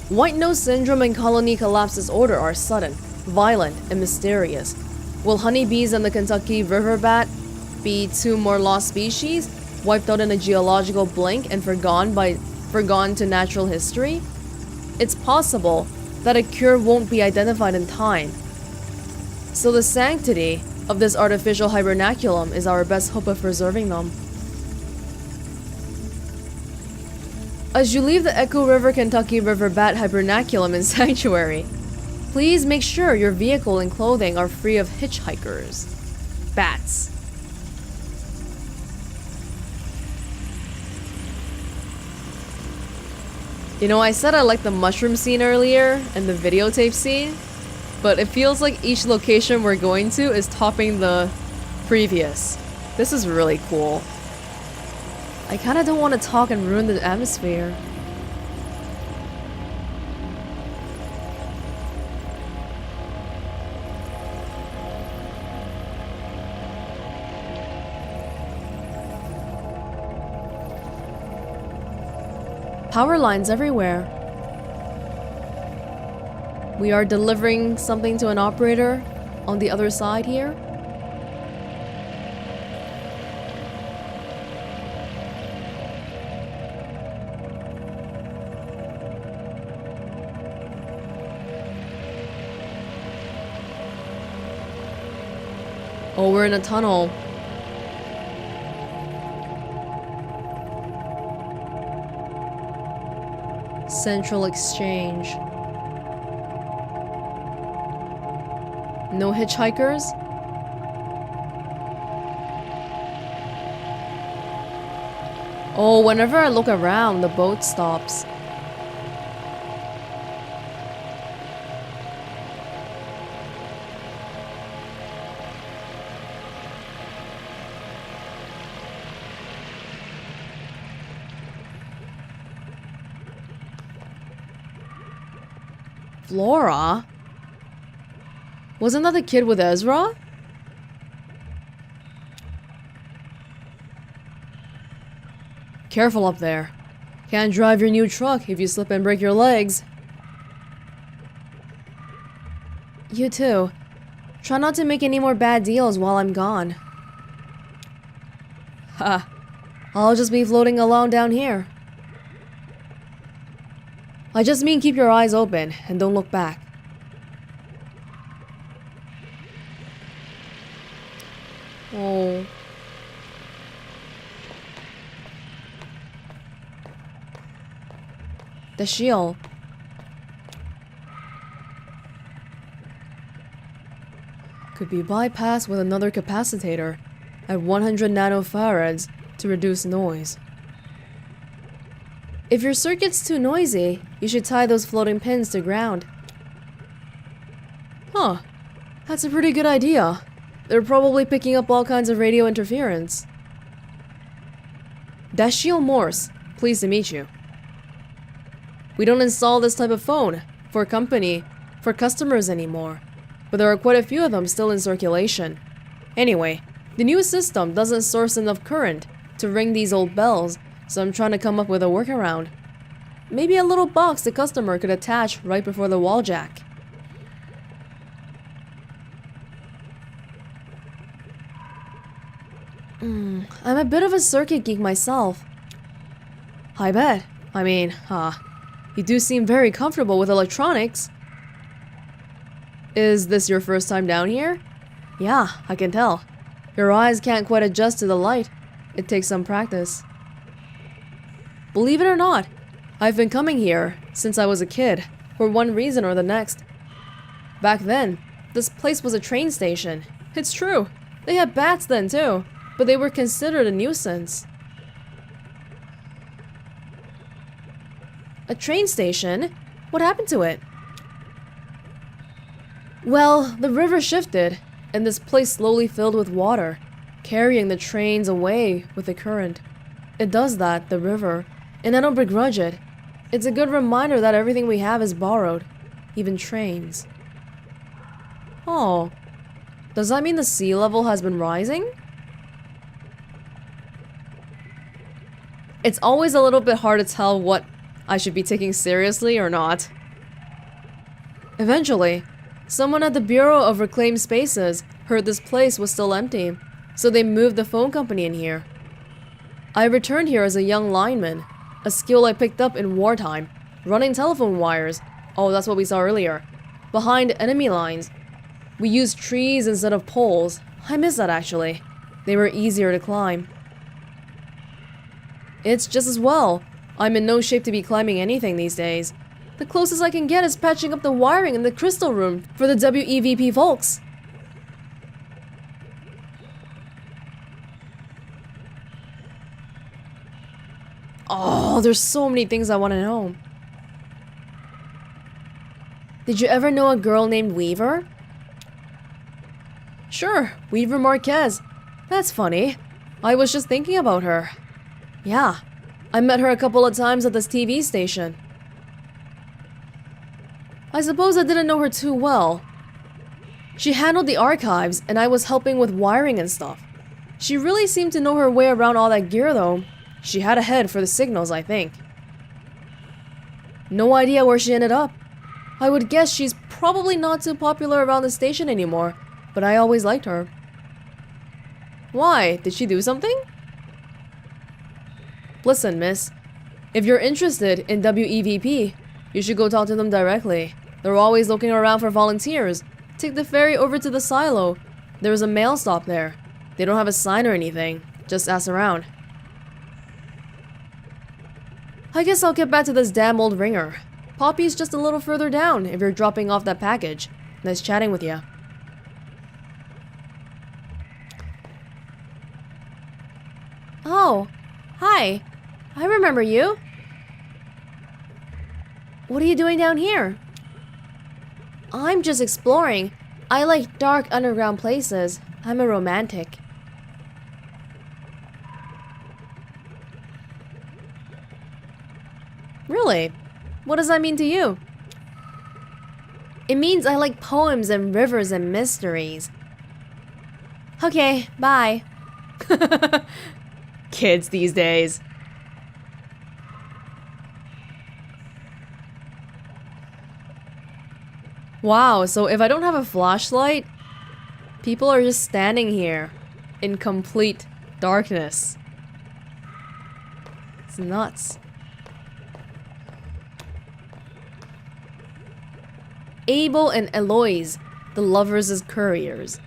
White nose syndrome and colony collapse disorder are sudden, violent, and mysterious. Will honeybees and the Kentucky river bat be two more lost species, wiped out in a geological blink and forgone to natural history? It's possible that a cure won't be identified in time. So the sanctity of this artificial hibernaculum is our best hope of preserving them. As you leave the Echo River Kentucky River Bat Hibernaculum in Sanctuary, please make sure your vehicle and clothing are free of hitchhikers. Bats. You know, I said I liked the mushroom scene earlier and the videotape scene, but it feels like each location we're going to is topping the previous. This is really cool. I kinda don't want to talk and ruin the atmosphere. Power lines everywhere. We are delivering something to an operator on the other side here. Oh, we're in a tunnel. Central Exchange. No hitchhikers? Oh, whenever I look around, the boat stops. Flora? Wasn't that the kid with Ezra? Careful up there. Can't drive your new truck if you slip and break your legs. You too. Try not to make any more bad deals while I'm gone. Ha. I'll just be floating along down here. I just mean keep your eyes open and don't look back. Oh. The shield. Could be bypassed with another capacitor at 100 nanofarads to reduce noise. If your circuit's too noisy, you should tie those floating pins to ground. Huh. That's a pretty good idea. They're probably picking up all kinds of radio interference. Dashiell Morse, pleased to meet you. We don't install this type of phone for customers anymore, but there are quite a few of them still in circulation. Anyway, the new system doesn't source enough current to ring these old bells, so I'm trying to come up with a workaround. Maybe a little box the customer could attach right before the wall jack. I'm a bit of a circuit geek myself. I bet. I mean, you do seem very comfortable with electronics. Is this your first time down here? Yeah, I can tell. Your eyes can't quite adjust to the light. It takes some practice. Believe it or not, I've been coming here since I was a kid, for one reason or the next. Back then, this place was a train station. It's true. They had bats then too, but they were considered a nuisance. A train station? What happened to it? Well, the river shifted, and this place slowly filled with water, carrying the trains away with the current. It does that, the river, and I don't begrudge it. It's a good reminder that everything we have is borrowed, even trains. Oh, does that mean the sea level has been rising? It's always a little bit hard to tell what I should be taking seriously or not. Eventually, someone at the Bureau of Reclaimed Spaces heard this place was still empty, so they moved the phone company in here. I returned here as a young lineman, a skill I picked up in wartime, running telephone wires. Oh, that's what we saw earlier. Behind enemy lines. We used trees instead of poles. I miss that actually. They were easier to climb. It's just as well. I'm in no shape to be climbing anything these days. The closest I can get is patching up the wiring in the crystal room for the WEVP folks. Oh, there's so many things I want to know. Did you ever know a girl named Weaver? Sure, Weaver Marquez. That's funny. I was just thinking about her. Yeah, I met her a couple of times at this TV station. I suppose I didn't know her too well. She handled the archives, and I was helping with wiring and stuff. She really seemed to know her way around all that gear, though. She had a head for the signals, I think. No idea where she ended up. I would guess she's probably not too popular around the station anymore, but I always liked her. Why? Did she do something? Listen, miss. If you're interested in WEVP, you should go talk to them directly. They're always looking around for volunteers. Take the ferry over to the silo. There's a mail stop there. They don't have a sign or anything. Just ask around. I guess I'll get back to this damn old ringer. Poppy's just a little further down if you're dropping off that package. Nice chatting with you. Oh, hi. I remember you. What are you doing down here? I'm just exploring. I like dark underground places. I'm a romantic. Really? What does that mean to you? It means I like poems and rivers and mysteries. Okay, bye. Kids these days. Wow, so if I don't have a flashlight, people are just standing here in complete darkness. It's nuts. Abel and Eloise, the lovers as couriers.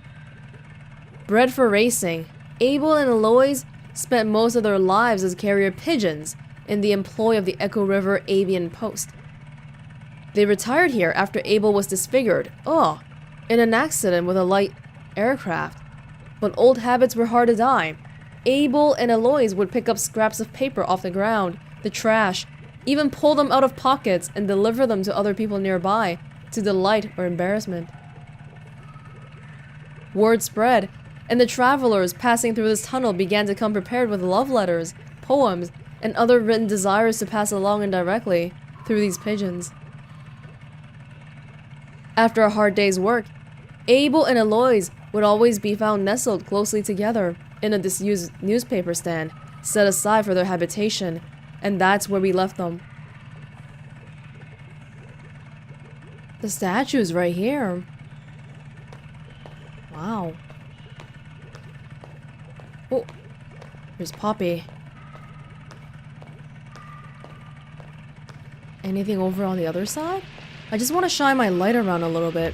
Bred for racing, Abel and Eloise spent most of their lives as carrier pigeons in the employ of the Echo River Avian Post. They retired here after Abel was disfigured, in an accident with a light aircraft. But old habits were hard to die. Abel and Eloise would pick up scraps of paper off the ground, the trash, even pull them out of pockets and deliver them to other people nearby, to delight or embarrassment. Word spread, and the travelers passing through this tunnel began to come prepared with love letters, poems, and other written desires to pass along indirectly through these pigeons. After a hard day's work, Abel and Eloise would always be found nestled closely together in a disused newspaper stand set aside for their habitation, and that's where we left them. The statue's right here. Wow. Oh, there's Poppy. Anything over on the other side? I just want to shine my light around a little bit.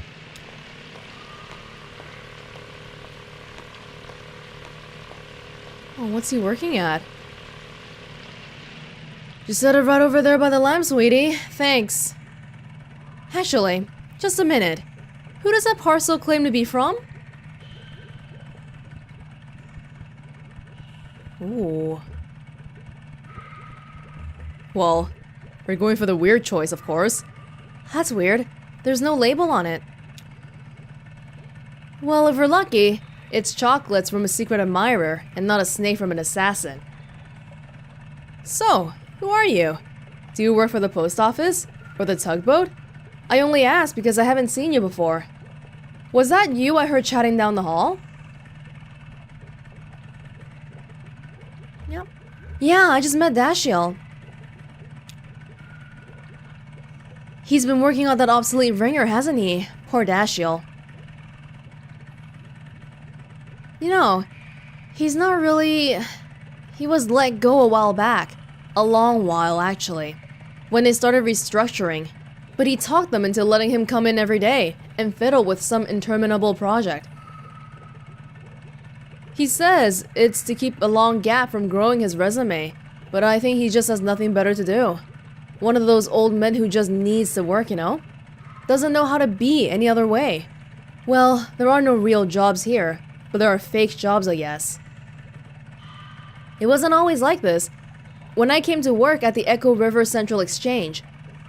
Oh, what's he working at? Just set it right over there by the lamp, sweetie. Thanks. Actually, just a minute. Who does that parcel claim to be from? Ooh. Well, we're going for the weird choice, of course. That's weird. There's no label on it. Well, if we're lucky, it's chocolates from a secret admirer and not a snake from an assassin. So, who are you? Do you work for the post office? Or the tugboat? I only asked because I haven't seen you before. Was that you I heard chatting down the hall? Yep. Yeah, I just met Dashiell. He's been working on that obsolete ringer, hasn't he? Poor Dashiell. You know, he's not really... He was let go a while back. A long while, actually. When they started restructuring. But he talked them into letting him come in every day and fiddle with some interminable project. He says it's to keep a long gap from growing his resume, but I think he just has nothing better to do. One of those old men who just needs to work, you know? Doesn't know how to be any other way. Well, there are no real jobs here, but there are fake jobs, I guess. It wasn't always like this. When I came to work at the Echo River Central Exchange,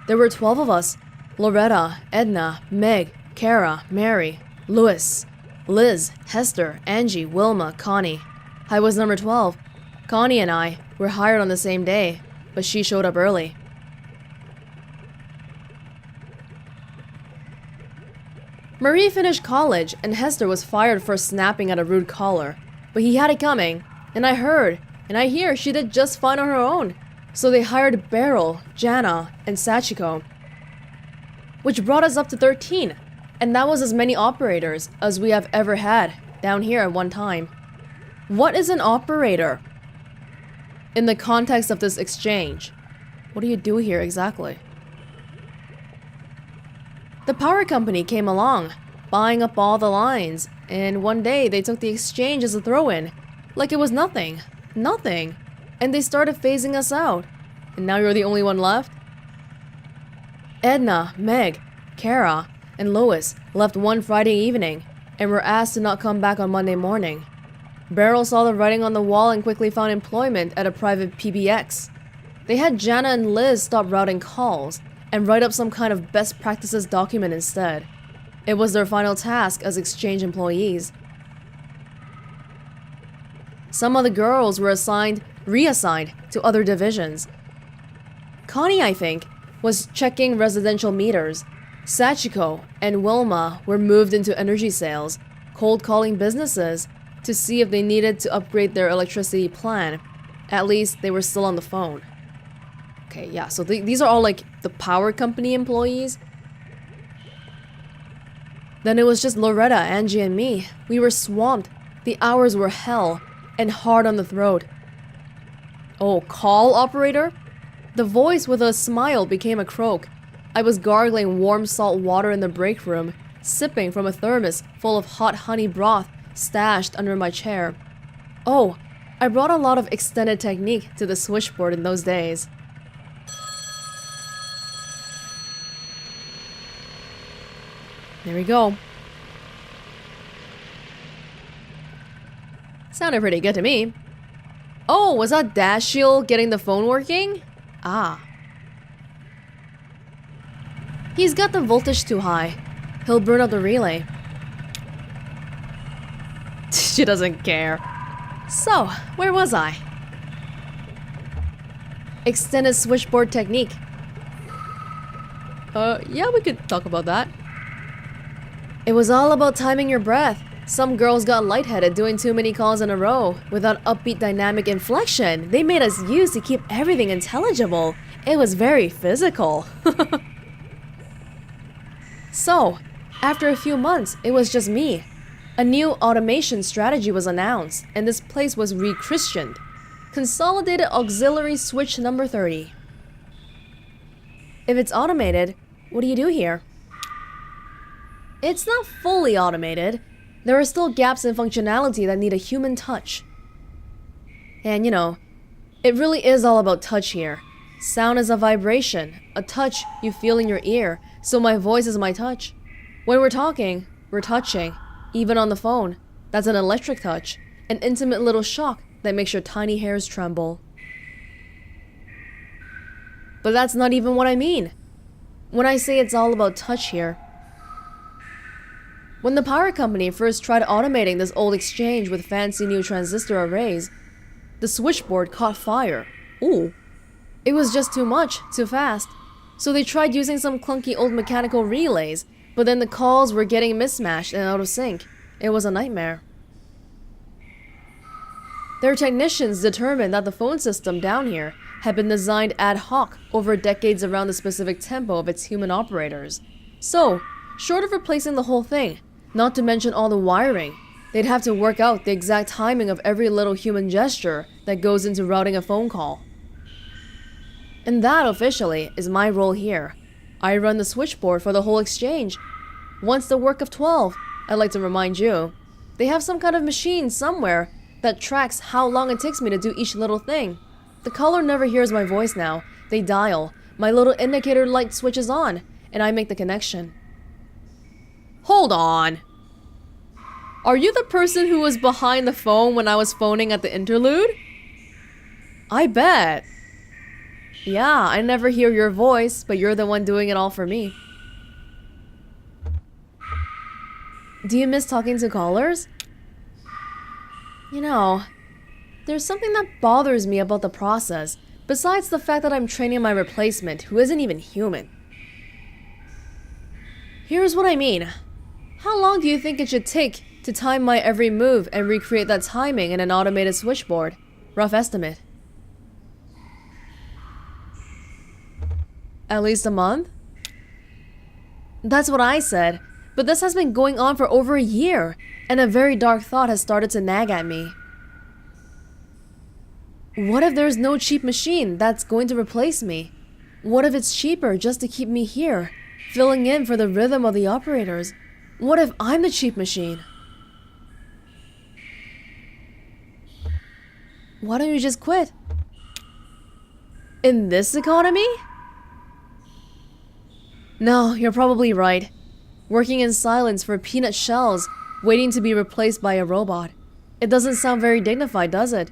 there were 12 of us. Loretta, Edna, Meg, Clara, Mary, Louis, Liz, Hester, Angie, Wilma, Connie. I was number 12. Connie and I were hired on the same day, but she showed up early. Marie finished college, and Hester was fired for snapping at a rude caller. But he had it coming, and I heard, and I hear she did just fine on her own. So they hired Beryl, Jana, and Sachiko, which brought us up to 13, and that was as many operators as we have ever had down here at one time. What is an operator? In the context of this exchange, what do you do here exactly? The power company came along, buying up all the lines, and one day they took the exchange as a throw-in, like it was nothing. Nothing. And they started phasing us out. And now you're the only one left? Edna, Meg, Clara, and Lois left one Friday evening and were asked to not come back on Monday morning. Beryl saw the writing on the wall and quickly found employment at a private PBX. They had Jana and Liz stop routing calls and write up some kind of best practices document instead. It was their final task as exchange employees. Some of the girls were reassigned to other divisions. Connie, I think, was checking residential meters. Sachiko and Wilma were moved into energy sales, cold calling businesses to see if they needed to upgrade their electricity plan. At least they were still on the phone. Okay, yeah, so these are all like the power company employees. Then it was just Loretta, Angie, and me. We were swamped. The hours were hell and hard on the throat. Oh, call operator? The voice with a smile became a croak. I was gargling warm salt water in the break room, sipping from a thermos full of hot honey broth stashed under my chair. Oh, I brought a lot of extended technique to the switchboard in those days. There we go. Sounded pretty good to me. Oh, was that Dashiell getting the phone working? Ah. He's got the voltage too high. He'll burn up the relay. She doesn't care. So, where was I? Extended switchboard technique. Yeah, we could talk about that. It was all about timing your breath. Some girls got lightheaded doing too many calls in a row without upbeat dynamic inflection. They made us use to keep everything intelligible. It was very physical. So, after a few months, it was just me. A new automation strategy was announced, and this place was rechristened. Consolidated Auxiliary Switch number 30. If it's automated, what do you do here? It's not fully automated. There are still gaps in functionality that need a human touch. And you know, it really is all about touch here. Sound is a vibration, a touch you feel in your ear, so my voice is my touch. When we're talking, we're touching. Even on the phone, that's an electric touch, an intimate little shock that makes your tiny hairs tremble. But that's not even what I mean. When I say it's all about touch here. When the power company first tried automating this old exchange with fancy new transistor arrays, the switchboard caught fire. Ooh. It was just too much, too fast. So they tried using some clunky old mechanical relays, but then the calls were getting mismatched and out of sync. It was a nightmare. Their technicians determined that the phone system down here had been designed ad hoc over decades around the specific tempo of its human operators. So, short of replacing the whole thing, not to mention all the wiring, they'd have to work out the exact timing of every little human gesture that goes into routing a phone call. And that, officially, is my role here. I run the switchboard for the whole exchange. Once the work of 12, I'd like to remind you, they have some kind of machine somewhere that tracks how long it takes me to do each little thing. The caller never hears my voice now. They dial, my little indicator light switches on, and I make the connection. Hold on. Are you the person who was behind the phone when I was phoning at the interlude? I bet. Yeah, I never hear your voice, but you're the one doing it all for me. Do you miss talking to callers? You know, there's something that bothers me about the process, besides the fact that I'm training my replacement, who isn't even human. Here's what I mean. How long do you think it should take to time my every move and recreate that timing in an automated switchboard? Rough estimate. At least a month? That's what I said, but this has been going on for over a year, and a very dark thought has started to nag at me. What if there's no cheap machine that's going to replace me? What if it's cheaper just to keep me here, filling in for the rhythm of the operators? What if I'm the cheap machine? Why don't you just quit? In this economy? No, you're probably right. Working in silence for peanut shells, waiting to be replaced by a robot. It doesn't sound very dignified, does it?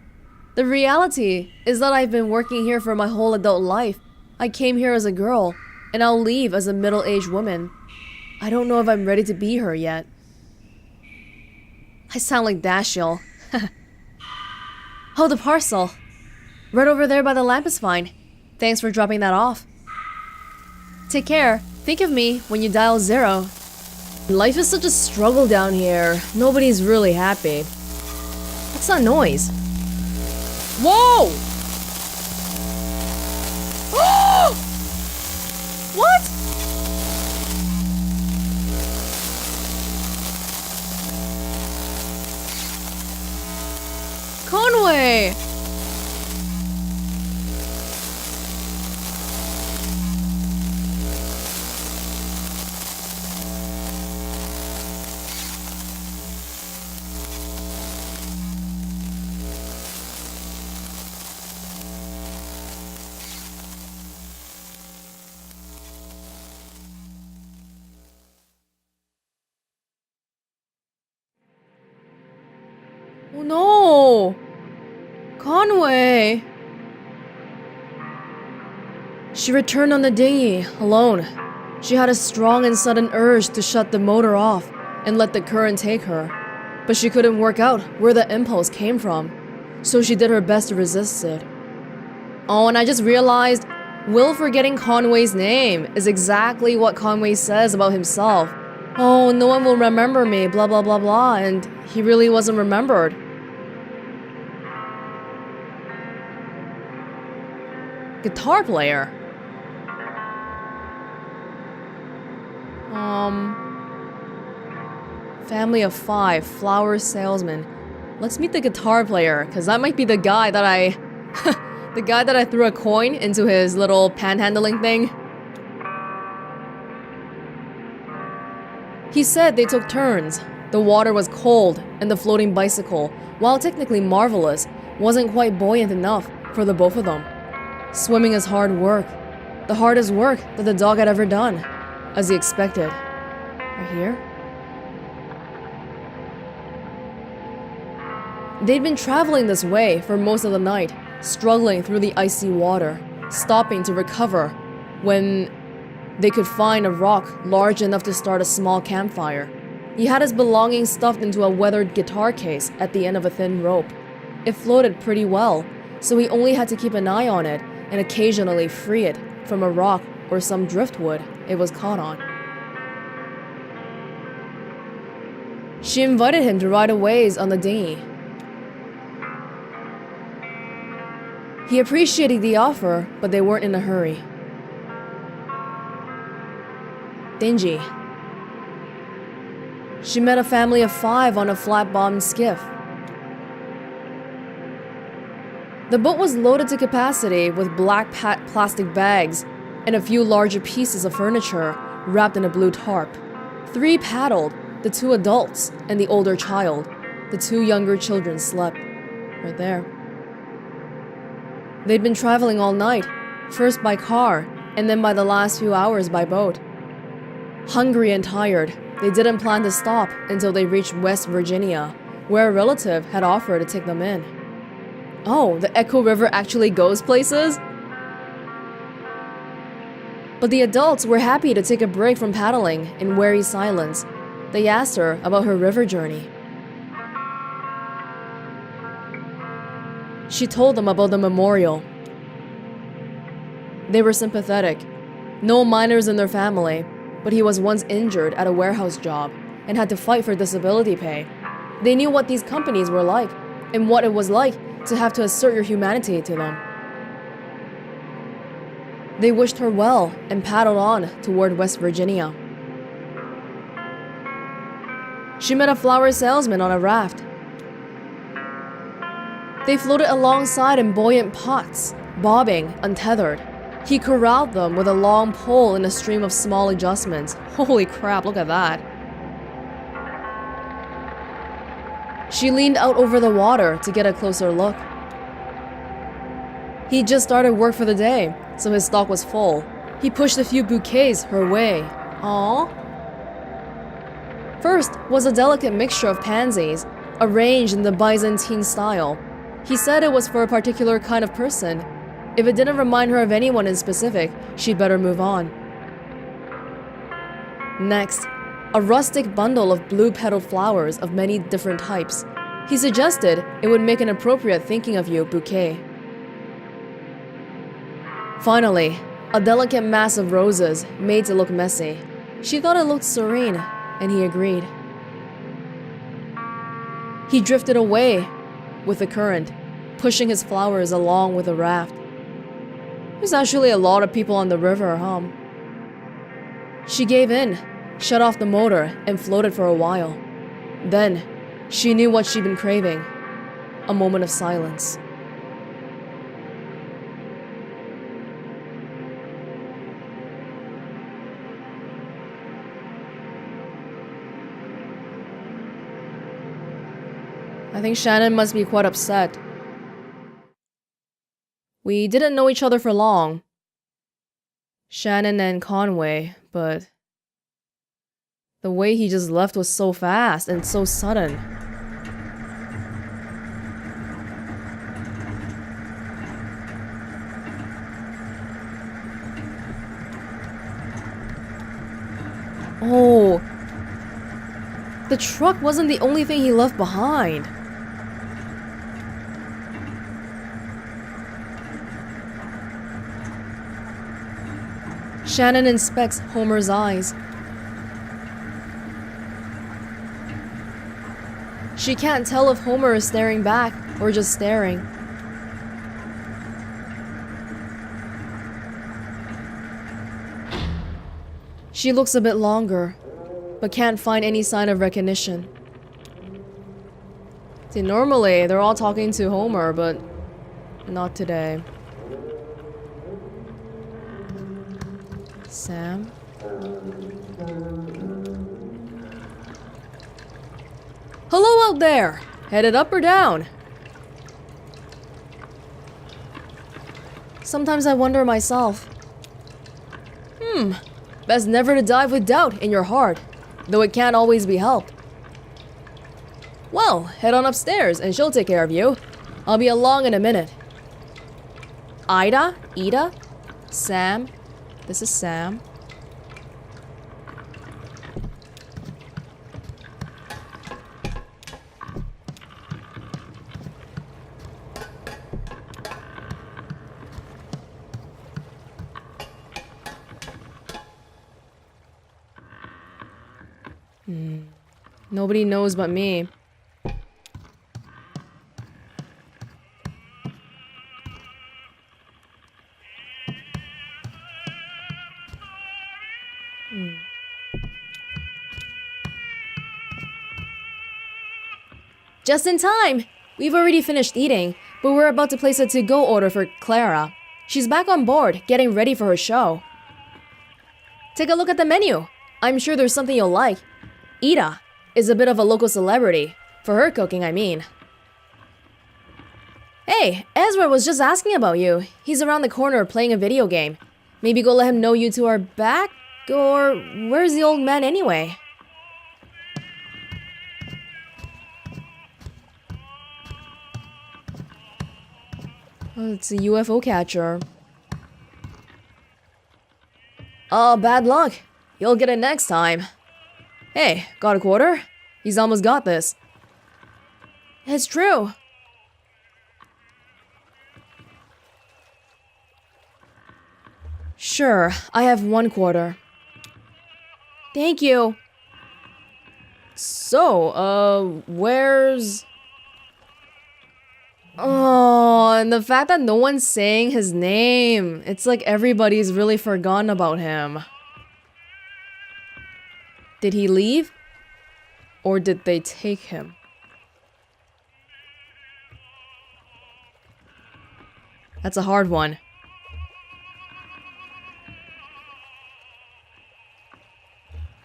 The reality is that I've been working here for my whole adult life. I came here as a girl, and I'll leave as a middle-aged woman. I don't know if I'm ready to be her yet. I sound like Dashiell. Oh, the parcel. Right over there by the lamp is fine. Thanks for dropping that off. Take care. Think of me when you dial 0. Life is such a struggle down here. Nobody's really happy. What's that noise? Whoa! What? Conway! Oh no! Conway! She returned on the dinghy, alone. She had a strong and sudden urge to shut the motor off and let the current take her. but she couldn't work out where the impulse came from, so she did her best to resist it. Oh, and I just realized Will forgetting Conway's name is exactly what Conway says about himself. Oh, no one will remember me, blah blah blah blah, and he really wasn't remembered. Guitar player. Family of 5, flower salesman. Let's meet the guitar player, because that might be the guy that I... the guy that I threw a coin into his little panhandling thing. He said they took turns. The water was cold, and the floating bicycle, while technically marvelous, wasn't quite buoyant enough for the both of them. Swimming is hard work. The hardest work that the dog had ever done, as he expected. Right here? They'd been traveling this way for most of the night, struggling through the icy water, stopping to recover when they could find a rock large enough to start a small campfire. He had his belongings stuffed into a weathered guitar case at the end of a thin rope. It floated pretty well, so he only had to keep an eye on it and occasionally free it from a rock or some driftwood it was caught on. She invited him to ride a ways on the dinghy. He appreciated the offer, but they weren't in a hurry. Dingy. She met a family of 5 on a flat-bottomed skiff. The boat was loaded to capacity with black plastic bags and a few larger pieces of furniture wrapped in a blue tarp. 3 paddled, the 2 adults and the older child. The 2 younger children slept. Right there. They'd been traveling all night, first by car, and then by the last few hours by boat. Hungry and tired, they didn't plan to stop until they reached West Virginia, where a relative had offered to take them in. Oh, the Echo River actually goes places? But the adults were happy to take a break from paddling in wary silence. They asked her about her river journey. She told them about the memorial. They were sympathetic. No minors in their family, but he was once injured at a warehouse job and had to fight for disability pay. They knew what these companies were like and what it was like to have to assert your humanity to them. They wished her well and paddled on toward West Virginia. She met a flower salesman on a raft. They floated alongside in buoyant pots, bobbing, untethered. He corralled them with a long pole in a stream of small adjustments. Holy crap, look at that. She leaned out over the water to get a closer look. He'd just started work for the day, so his stock was full. He pushed a few bouquets her way. Aww. First was a delicate mixture of pansies, arranged in the Byzantine style. He said it was for a particular kind of person. If it didn't remind her of anyone in specific, she'd better move on. Next, a rustic bundle of blue-petaled flowers of many different types. He suggested it would make an appropriate thinking of you bouquet. Finally, a delicate mass of roses made to look messy. She thought it looked serene, and he agreed. He drifted away with the current, pushing his flowers along with the raft. There's actually a lot of people on the river, huh? She gave in, shut off the motor, and floated for a while. Then, she knew what she'd been craving. A moment of silence. I think Shannon must be quite upset. We didn't know each other for long. Shannon and Conway, but the way he just left was so fast and so sudden. Oh. The truck wasn't the only thing he left behind. Shannon inspects Homer's eyes. She can't tell if Homer is staring back or just staring. She looks a bit longer, but can't find any sign of recognition. See, normally they're all talking to Homer, but not today. Sam? Hello out there! Headed up or down? Sometimes I wonder myself. Best never to dive with doubt in your heart, though it can't always be helped. Well, head on upstairs and she'll take care of you. I'll be along in a minute. Ida? Ida? Sam? This is Sam. Nobody knows but me. Just in time! We've already finished eating, but we're about to place a to-go order for Clara. She's back on board, getting ready for her show. Take a look at the menu. I'm sure there's something you'll like. Ida is a bit of a local celebrity. For her cooking, I mean. Hey, Ezra was just asking about you. He's around the corner playing a video game. Maybe go let him know you two are back? Or where's the old man anyway? Oh, it's a UFO catcher. Oh, bad luck. You'll get it next time. Hey, got a quarter? He's almost got this. It's true. Sure, I have 1 quarter. Thank you. So, where's... Oh, and the fact that no one's saying his name. It's like everybody's really forgotten about him. Did he leave? Or did they take him? That's a hard one.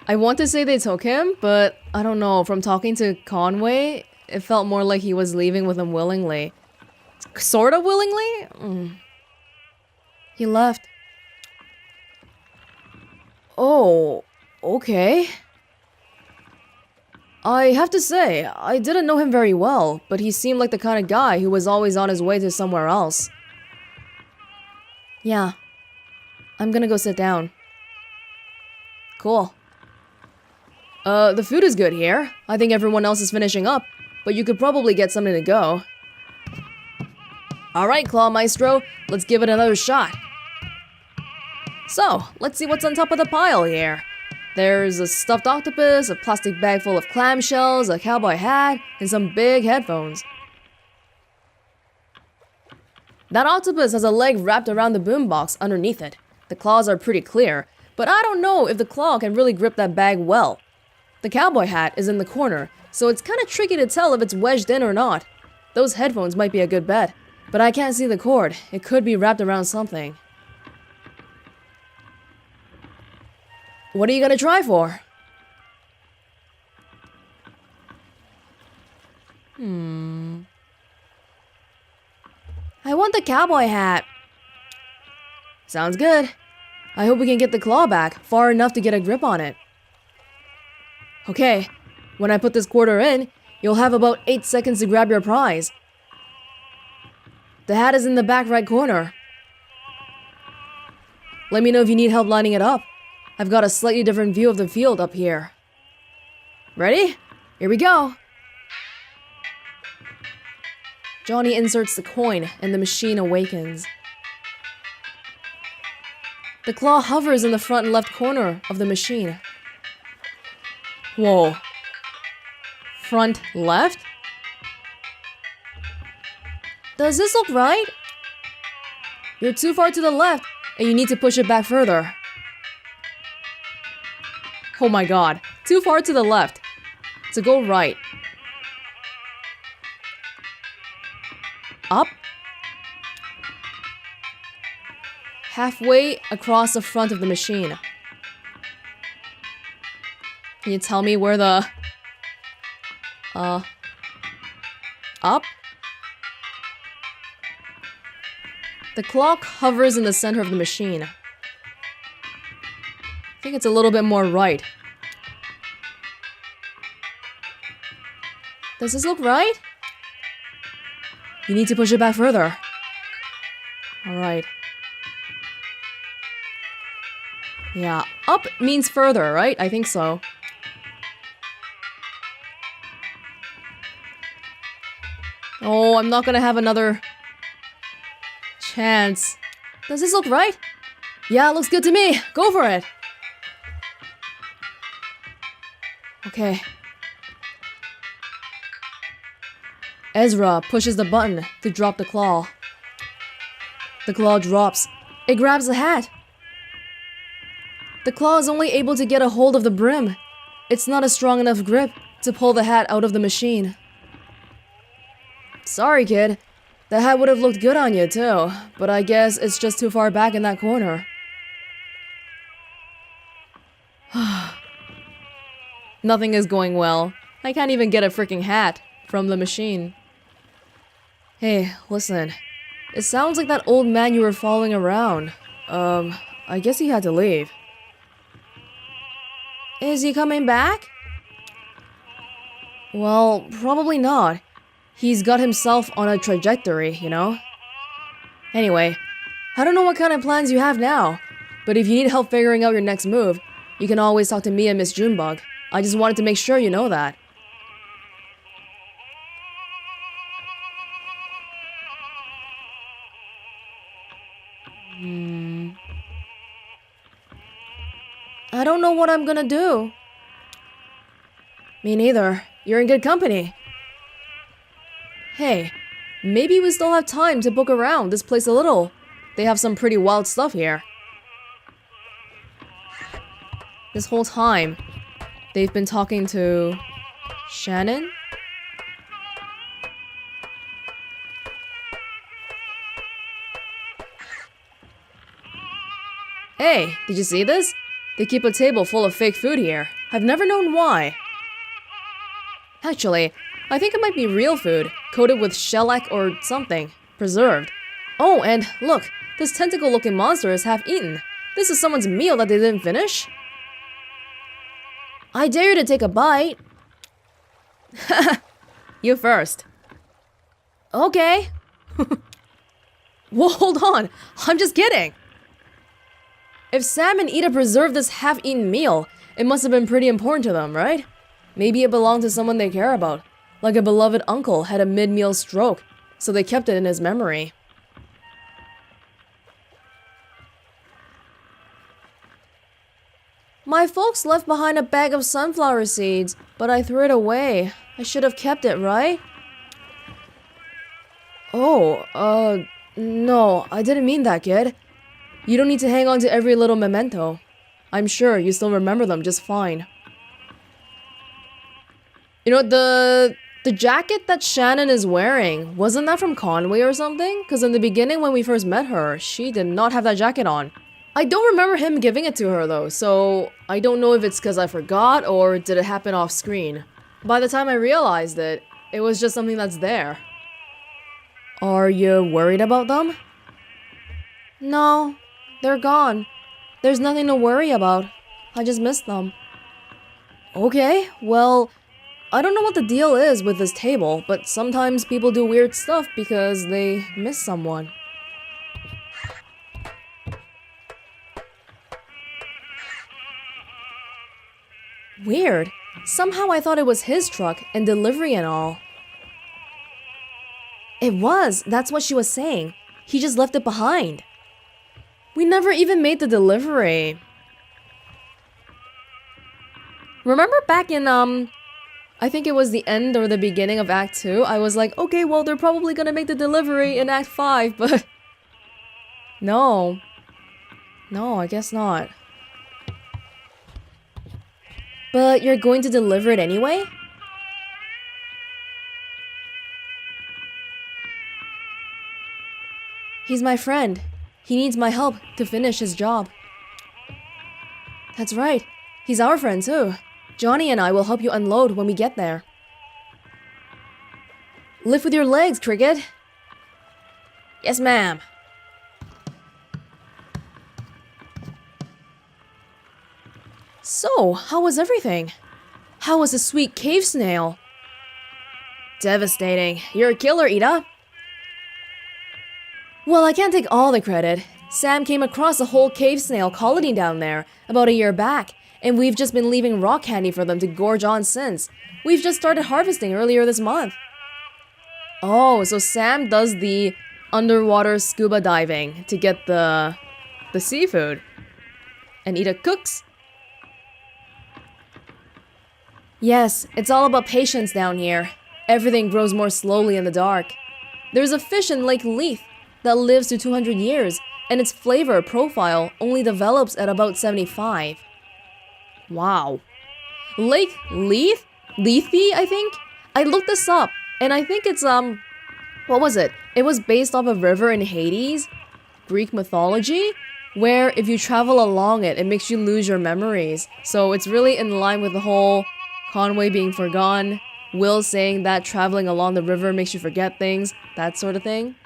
I want to say they took him, but I don't know. From talking to Conway, it felt more like he was leaving with him willingly. Sort of willingly? He left. Oh, okay. I have to say, I didn't know him very well, but he seemed like the kind of guy who was always on his way to somewhere else. Yeah. I'm gonna go sit down. Cool. The food is good here. I think everyone else is finishing up, but you could probably get something to go. Alright, Claw Maestro, let's give it another shot. So, let's see what's on top of the pile here. There's a stuffed octopus, a plastic bag full of clamshells, a cowboy hat, and some big headphones. That octopus has a leg wrapped around the boombox underneath it. The claws are pretty clear, but I don't know if the claw can really grip that bag well. The cowboy hat is in the corner, so it's kinda tricky to tell if it's wedged in or not. Those headphones might be a good bet, but I can't see the cord. It could be wrapped around something. What are you gonna try for? I want the cowboy hat. Sounds good. I hope we can get the claw back far enough to get a grip on it. Okay, when I put this quarter in, you'll have about 8 seconds to grab your prize. The hat is in the back right corner. Let me know if you need help lining it up. I've got a slightly different view of the field up here. Ready? Here we go. Johnny inserts the coin and the machine awakens. The claw hovers in the front left corner of the machine. Whoa. Front left? Does this look right? You're too far to the left, and you need to push it back further. Oh my god. Too far to the left. To go right. Up. Halfway across the front of the machine. Can you tell me where the... Up? The clock hovers in the center of the machine. I think it's a little bit more right. Does this look right? You need to push it back further. Alright. Yeah, up means further, right? I think so. Oh, I'm not gonna have another chance. Does this look right? Yeah, it looks good to me. Go for it. Okay. Ezra pushes the button to drop the claw. The claw drops. It grabs the hat. The claw is only able to get a hold of the brim. It's not a strong enough grip to pull the hat out of the machine. Sorry, kid. The hat would have looked good on you, too, but I guess it's just too far back in that corner. Nothing is going well. I can't even get a freaking hat from the machine. Hey, listen. It sounds like that old man you were following around. I guess he had to leave. Is he coming back? Well, probably not. He's got himself on a trajectory, you know? Anyway, I don't know what kind of plans you have now, but if you need help figuring out your next move, you can always talk to me and Miss Junebug. I just wanted to make sure you know that. I don't know what I'm gonna do. Me neither. You're in good company. Hey, maybe we still have time to book around this place a little. They have some pretty wild stuff here. This whole time, they've been talking to Shannon? Hey, did you see this? They keep a table full of fake food here. I've never known why. Actually, I think it might be real food, coated with shellac or something, preserved. Oh, and look, this tentacle-looking monster is half-eaten. This is someone's meal that they didn't finish. I dare you to take a bite. You first. Okay. Well, hold on. I'm just kidding. If Sam and Ida preserved this half-eaten meal, it must have been pretty important to them, right? Maybe it belonged to someone they care about. Like a beloved uncle had a mid-meal stroke, so they kept it in his memory. My folks left behind a bag of sunflower seeds, but I threw it away. I should have kept it, right? Oh, no, I didn't mean that, kid. You don't need to hang on to every little memento. I'm sure you still remember them just fine. You know, the jacket that Shannon is wearing, wasn't that from Conway or something? Because in the beginning when we first met her, she did not have that jacket on. I don't remember him giving it to her though, so I don't know if it's because I forgot or did it happen off screen. By the time I realized it, it was just something that's there. Are you worried about them? No, they're gone. There's nothing to worry about. I just missed them. Okay, well, I don't know what the deal is with this table, but sometimes people do weird stuff because they miss someone. Weird. Somehow I thought it was his truck and delivery and all. It was, that's what she was saying. He just left it behind. We never even made the delivery. Remember back in, I think it was the end or the beginning of Act 2, I was like, okay, well, they're probably gonna make the delivery in Act 5, but... No. No, I guess not. But you're going to deliver it anyway? He's my friend. He needs my help to finish his job. That's right. He's our friend too. Johnny and I will help you unload when we get there. Lift with your legs, Cricket. Yes, ma'am. So, how was everything? How was the sweet cave snail? Devastating. You're a killer, Ida. Well, I can't take all the credit. Sam came across a whole cave snail colony down there about a year back, and we've just been leaving rock candy for them to gorge on since. We've just started harvesting earlier this month. Oh, so Sam does the underwater scuba diving to get the seafood. And Ida cooks. Yes, it's all about patience down here. Everything grows more slowly in the dark. There's a fish in Lake Leith that lives to 200 years, and its flavor profile only develops at about 75. Wow. Lake Leith? Lethe, I think? I looked this up, and I think it's, what was it? It was based off a river in Hades, Greek mythology, where if you travel along it, it makes you lose your memories. So it's really in line with the whole Conway being forgotten, Will saying that traveling along the river makes you forget things, that sort of thing.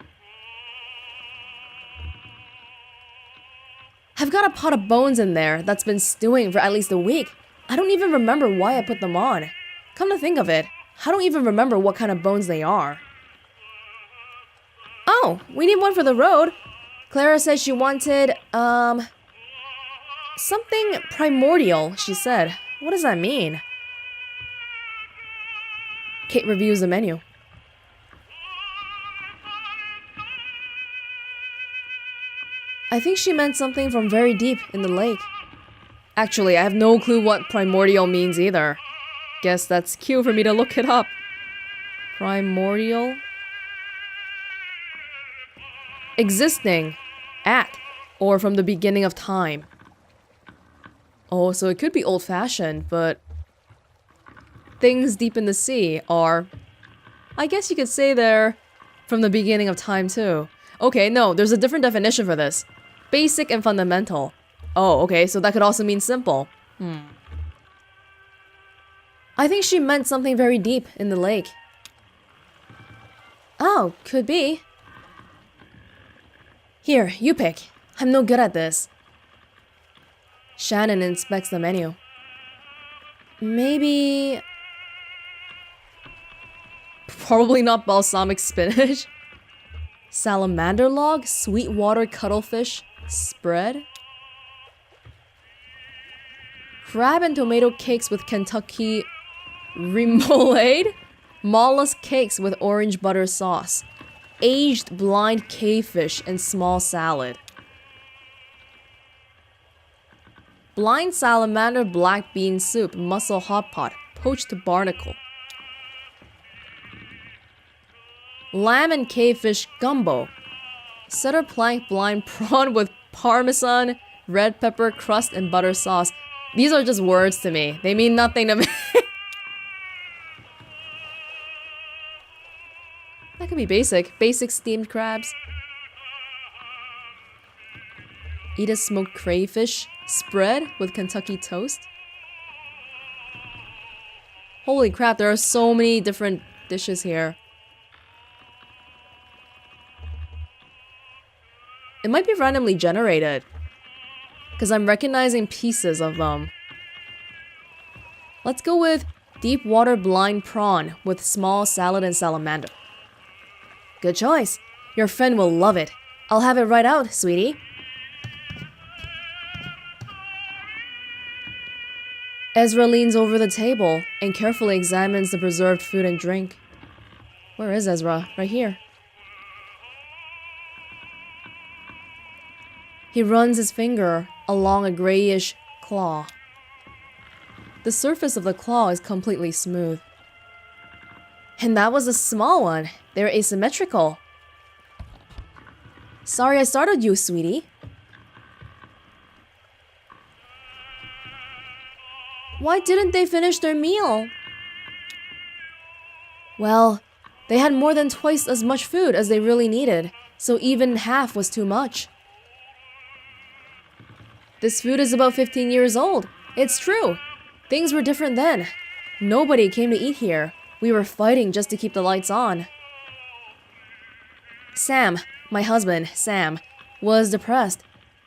I've got a pot of bones in there that's been stewing for at least a week. I don't even remember why I put them on. Come to think of it, I don't even remember what kind of bones they are. Oh, we need one for the road. Clara said she wanted, something primordial, she said. What does that mean? Kate reviews the menu. I think she meant something from very deep in the lake. Actually, I have no clue what primordial means either. Guess that's cue for me to look it up. Primordial? Existing. At. Or from the beginning of time. Oh, so it could be old-fashioned, but... things deep in the sea are... I guess you could say they're from the beginning of time too. Okay, no, there's a different definition for this. Basic and fundamental. Oh, okay, so that could also mean simple. I think she meant something very deep in the lake. Oh, could be. Here, you pick. I'm no good at this. Shannon inspects the menu. Maybe... probably not balsamic spinach. Salamander log, sweetwater cuttlefish spread. Crab and tomato cakes with Kentucky remoulade. Mollusk cakes with orange butter sauce. Aged blind cavefish and small salad. Blind salamander black bean soup, mussel hot pot, poached barnacle. Lamb and cavefish gumbo. Setter plank blind prawn with parmesan, red pepper crust, and butter sauce. These are just words to me. They mean nothing to me. That could be basic. Basic steamed crabs. Eat a smoked crayfish spread with Kentucky toast. Holy crap, there are so many different dishes here. It might be randomly generated, because I'm recognizing pieces of them. Let's go with deep water blind prawn with small salad and salamander. Good choice. Your friend will love it. I'll have it right out, sweetie. Ezra leans over the table and carefully examines the preserved food and drink. Where is Ezra? Right here. He runs his finger along a grayish claw. The surface of the claw is completely smooth. And that was a small one. They're asymmetrical. Sorry I startled you, sweetie. Why didn't they finish their meal? Well, they had more than twice as much food as they really needed, so even half was too much. This food is about 15 years old. It's true. Things were different then. Nobody came to eat here. We were fighting just to keep the lights on. Sam, my husband, Sam, was depressed.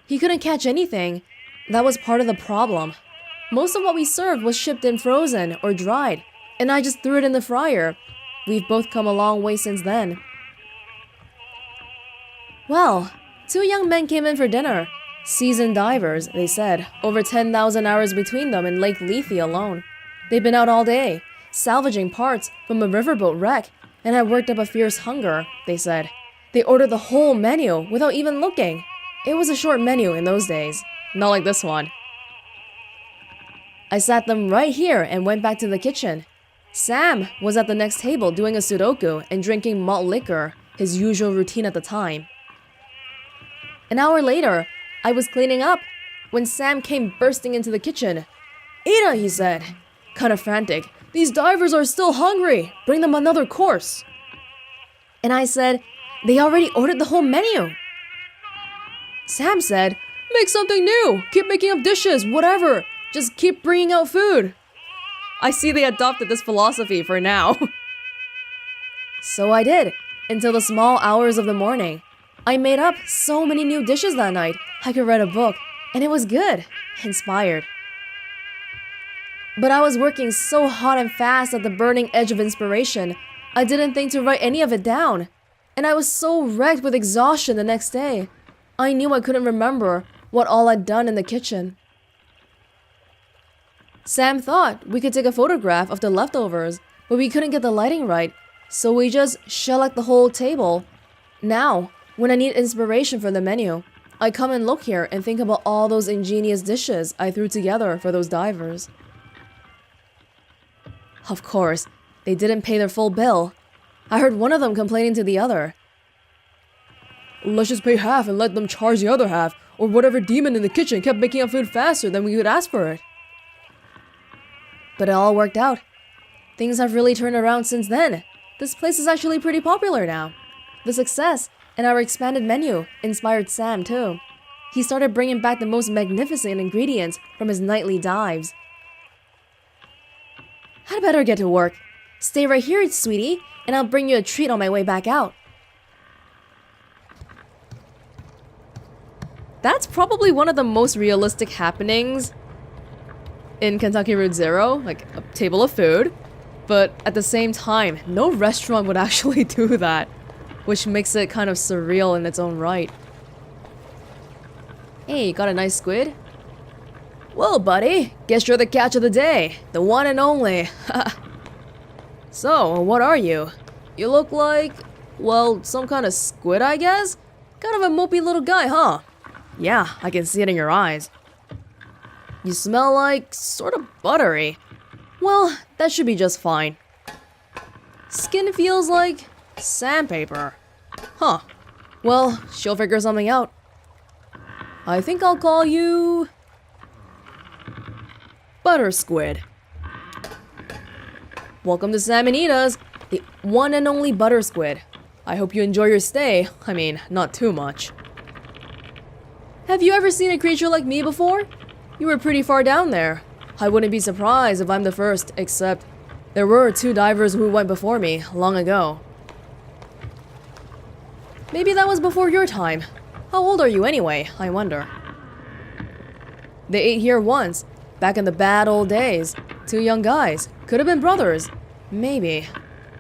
He couldn't catch anything. That was part of the problem. Most of what we served was shipped in frozen or dried, and I just threw it in the fryer. We've both come a long way since then. Well, 2 young men came in for dinner. Seasoned divers, they said. Over 10,000 hours between them in Lake Lethe alone. They'd been out all day, salvaging parts from a riverboat wreck, and had worked up a fierce hunger, they said. They ordered the whole menu without even looking. It was a short menu in those days, not like this one. I sat them right here and went back to the kitchen. Sam was at the next table doing a Sudoku and drinking malt liquor, his usual routine at the time. An hour later, I was cleaning up when Sam came bursting into the kitchen. "Ida," he said, kind of frantic, "these divers are still hungry. Bring them another course." And I said, "They already ordered the whole menu." Sam said, "Make something new. Keep making up dishes, whatever. Just keep bringing out food." I see they adopted this philosophy for now. So I did, until the small hours of the morning. I made up so many new dishes that night, I could read a book, and it was good, inspired. But I was working so hot and fast at the burning edge of inspiration, I didn't think to write any of it down. And I was so wrecked with exhaustion the next day. I knew I couldn't remember what all I'd done in the kitchen. Sam thought we could take a photograph of the leftovers, but we couldn't get the lighting right, so we just shellacked the whole table. Now, when I need inspiration for the menu, I come and look here and think about all those ingenious dishes I threw together for those divers. Of course, they didn't pay their full bill. I heard one of them complaining to the other. "Let's just pay half and let them charge the other half, or whatever demon in the kitchen kept making up food faster than we could ask for it." But it all worked out. Things have really turned around since then. This place is actually pretty popular now. The success and our expanded menu inspired Sam too. He started bringing back the most magnificent ingredients from his nightly dives. "I'd better get to work. Stay right here, sweetie, and I'll bring you a treat on my way back out." That's probably one of the most realistic happenings in Kentucky Route Zero, like a table of food. But at the same time, no restaurant would actually do that, which makes it kind of surreal in its own right. "Hey, got a nice squid?" "Well, buddy, guess you're the catch of the day, the one and only." "So, what are you? You look like, well, some kind of squid, I guess? Kind of a mopey little guy, huh?" "Yeah, I can see it in your eyes." "You smell like sort of buttery." "Well, that should be just fine." "Skin feels like sandpaper." "Huh. Well, she'll figure something out." "I think I'll call you Butter Squid." Welcome to Sam and Ida's, the one and only Butter Squid. I hope you enjoy your stay. I mean, not too much. Have you ever seen a creature like me before? You were pretty far down there. I wouldn't be surprised if I'm the first, except there were 2 divers who went before me long ago. Maybe that was before your time. How old are you anyway, I wonder? They ate here once, back in the bad old days. 2 young guys. Could have been brothers. Maybe.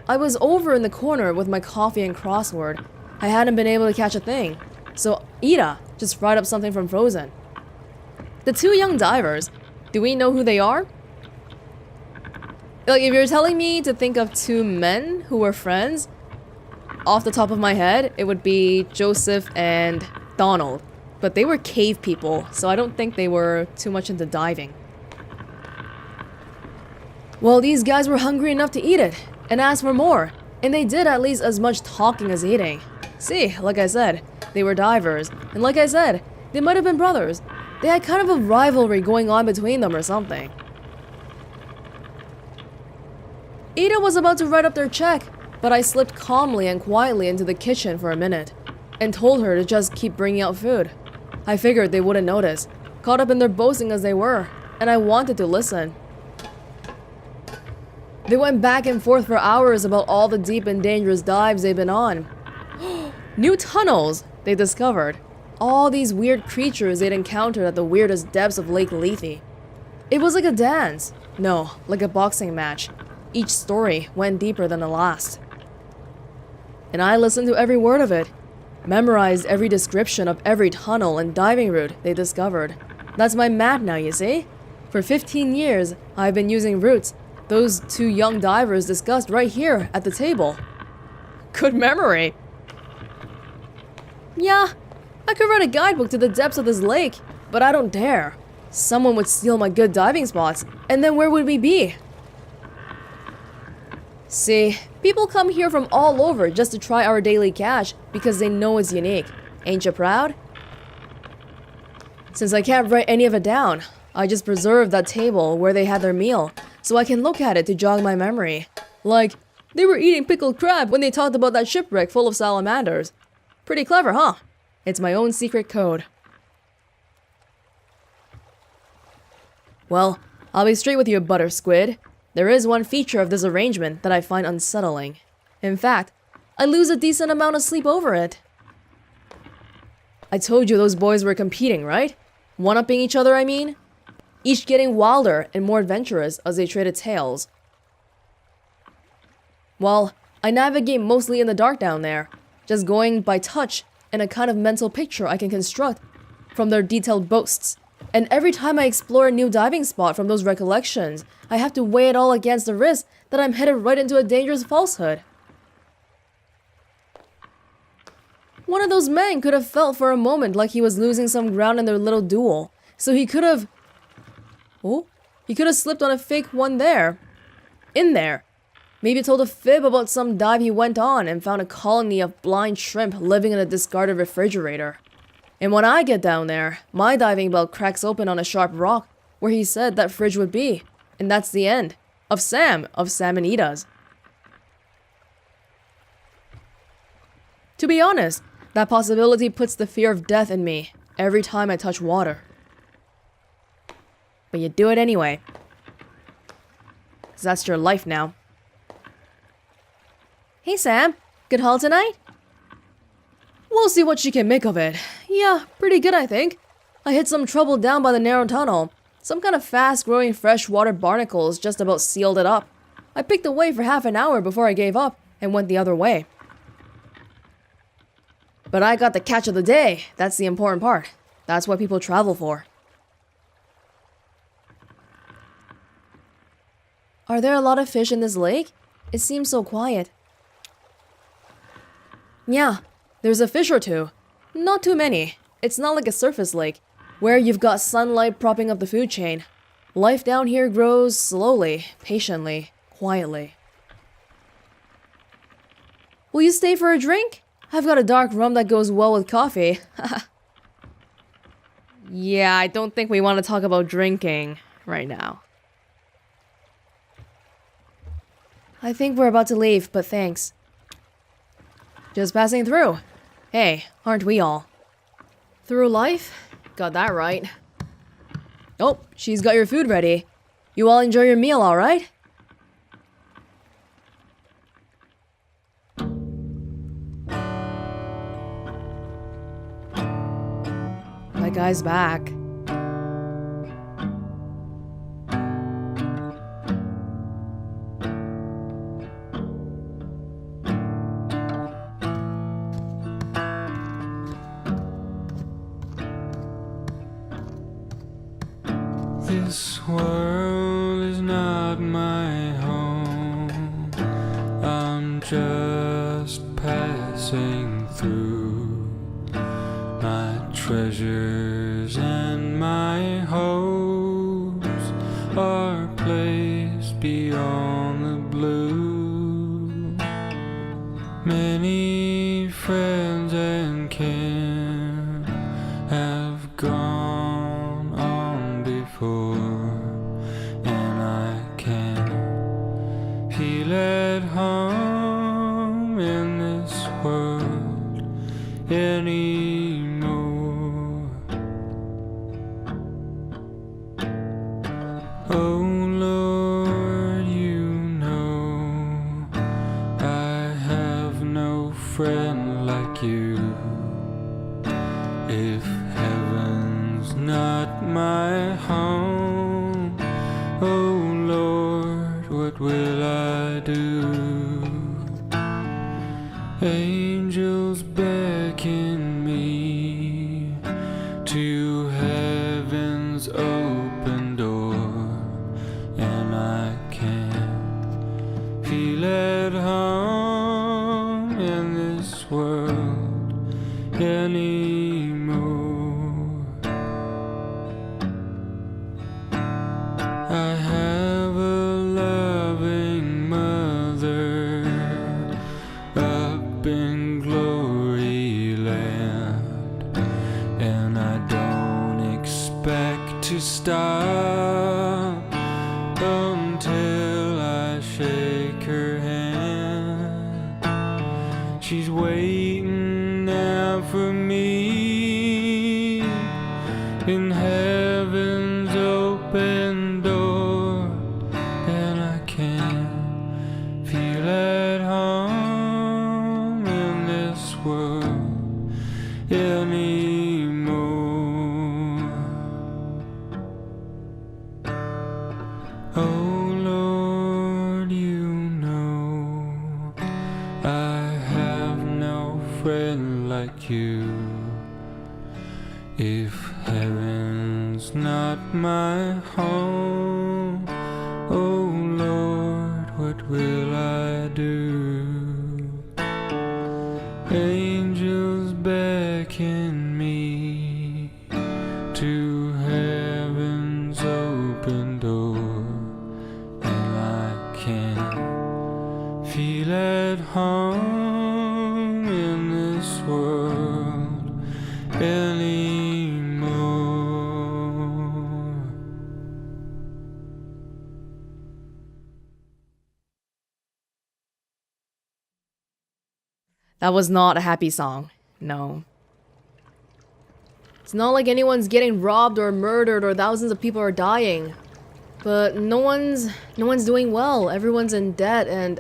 I was over in the corner with my coffee and crossword. I hadn't been able to catch a thing. So Ida just fried up something from frozen. The 2 young divers. Do we know who they are? Like, if you're telling me to think of two men who were friends, off the top of my head, it would be Joseph and Donald. But they were cave people, so I don't think they were too much into diving. Well, these guys were hungry enough to eat it, and asked for more. And they did at least as much talking as eating. See, like I said, they were divers. And like I said, they might have been brothers. They had kind of a rivalry going on between them or something. Ida was about to write up their check, but I slipped calmly and quietly into the kitchen for a minute, and told her to just keep bringing out food. I figured they wouldn't notice, caught up in their boasting as they were, and I wanted to listen. They went back and forth for hours about all the deep and dangerous dives they've been on. New tunnels they discovered. All these weird creatures they'd encountered at the weirdest depths of Lake Lethe. It was like a dance. No, like a boxing match. Each story went deeper than the last. And I listened to every word of it. Memorized every description of every tunnel and diving route they discovered. That's my map now, you see? For 15 years, I've been using routes those two young divers discussed right here at the table. Good memory. Yeah, I could write a guidebook to the depths of this lake, but I don't dare. Someone would steal my good diving spots, and then where would we be? See, people come here from all over just to try our daily catch because they know it's unique. Ain't you proud? Since I can't write any of it down, I just preserved that table where they had their meal, so I can look at it to jog my memory. Like, they were eating pickled crab when they talked about that shipwreck full of salamanders. Pretty clever, huh? It's my own secret code. Well, I'll be straight with you, butter squid. There is one feature of this arrangement that I find unsettling. In fact, I lose a decent amount of sleep over it. I told you those boys were competing, right? One-upping each other, I mean? Each getting wilder and more adventurous as they traded tales. Well, I navigate mostly in the dark down there, just going by touch and a kind of mental picture I can construct from their detailed boasts. And every time I explore a new diving spot from those recollections, I have to weigh it all against the risk that I'm headed right into a dangerous falsehood. One of those men could have felt for a moment like he was losing some ground in their little duel, so he could have... Oh, he could have slipped on a fake one there. In there. Maybe told a fib about some dive he went on and found a colony of blind shrimp living in a discarded refrigerator. And when I get down there, my diving belt cracks open on a sharp rock where he said that fridge would be. And that's the end. Of Sam and Ida's. To be honest, that possibility puts the fear of death in me every time I touch water. But you do it anyway. 'Cause that's your life now. Hey Sam, good haul tonight? We'll see what she can make of it. Yeah, pretty good I think. I hit some trouble down by the narrow tunnel. Some kind of fast-growing freshwater barnacles just about sealed it up. I picked away for half an hour before I gave up and went the other way. But I got the catch of the day. That's the important part. That's what people travel for. Are there a lot of fish in this lake? It seems so quiet. Yeah, there's a fish or two. Not too many. It's not like a surface lake, where you've got sunlight propping up the food chain. Life down here grows slowly, patiently, quietly. Will you stay for a drink? I've got a dark rum that goes well with coffee. Yeah, I don't think we want to talk about drinking right now. I think we're about to leave, but thanks. Just passing through. Hey, aren't we all? Through life? Got that right. Oh, she's got your food ready. You all enjoy your meal, alright? That guy's back. This world is not my home. just passing through. My treasures and my hopes are placed beyond the blue. Many friends and kin have gone on before, and I can feel at home in this world anymore. Oh Lord, you know I have no friend like you. If heaven's not my home, oh Lord, what will I do? Angels beckon me to heaven's open door, and I can feel at home in this world anymore. I have a loving mother up in glory land, and I don't expect to stop until I shake her hand. She's waiting now for me in heaven's open door, and I can feel at home in this world anymore. Oh Lord, you know I have no friend like you. If heaven's not my home, oh Lord, what will I do? Angels beckon me to heaven's open door, and I can feel at home in this world anymore. That was not a happy song. No. It's not like anyone's getting robbed or murdered or thousands of people are dying. But no one's doing well. Everyone's in debt and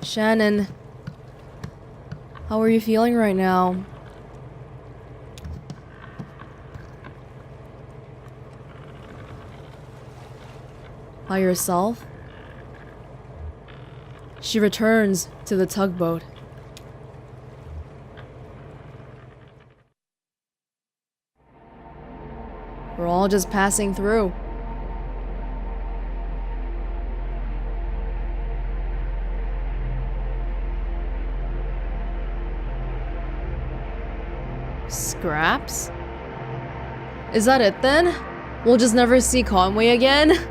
Shannon, how are you feeling right now? By yourself? She returns to the tugboat. We're all just passing through. Scraps? Is that it then? We'll just never see Conway again?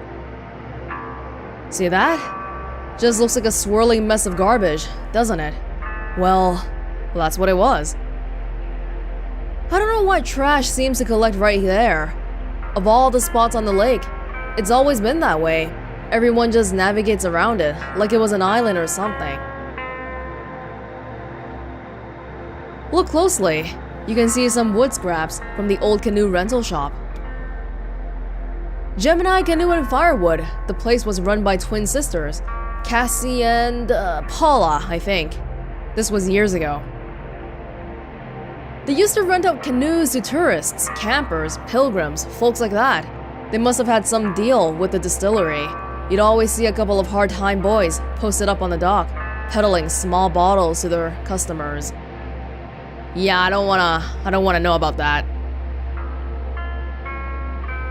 See that? Just looks like a swirling mess of garbage, doesn't it? Well, that's what it was. I don't know why trash seems to collect right there. Of all the spots on the lake, it's always been that way. Everyone just navigates around it, like it was an island or something. Look closely. You can see some wood scraps from the old canoe rental shop. Gemini Canoe and Firewood. The place was run by twin sisters, Cassie and Paula, I think. This was years ago. They used to rent out canoes to tourists, campers, pilgrims, folks like that. They must have had some deal with the distillery. You'd always see a couple of hard-time boys posted up on the dock, peddling small bottles to their customers. Yeah, I don't wanna know about that.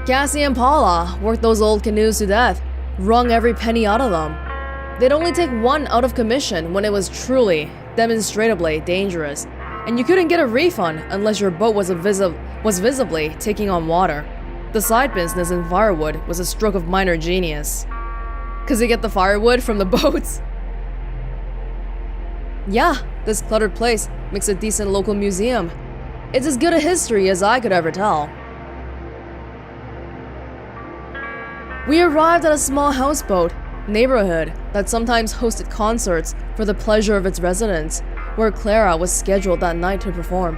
Cassie and Paula worked those old canoes to death, wrung every penny out of them. They'd only take one out of commission when it was truly, demonstrably dangerous, and you couldn't get a refund unless your boat was visibly taking on water. The side business in firewood was a stroke of minor genius. 'Cause they get the firewood from the boats. Yeah, this cluttered place makes a decent local museum. It's as good a history as I could ever tell. We arrived at a small houseboat neighborhood that sometimes hosted concerts for the pleasure of its residents, where Clara was scheduled that night to perform.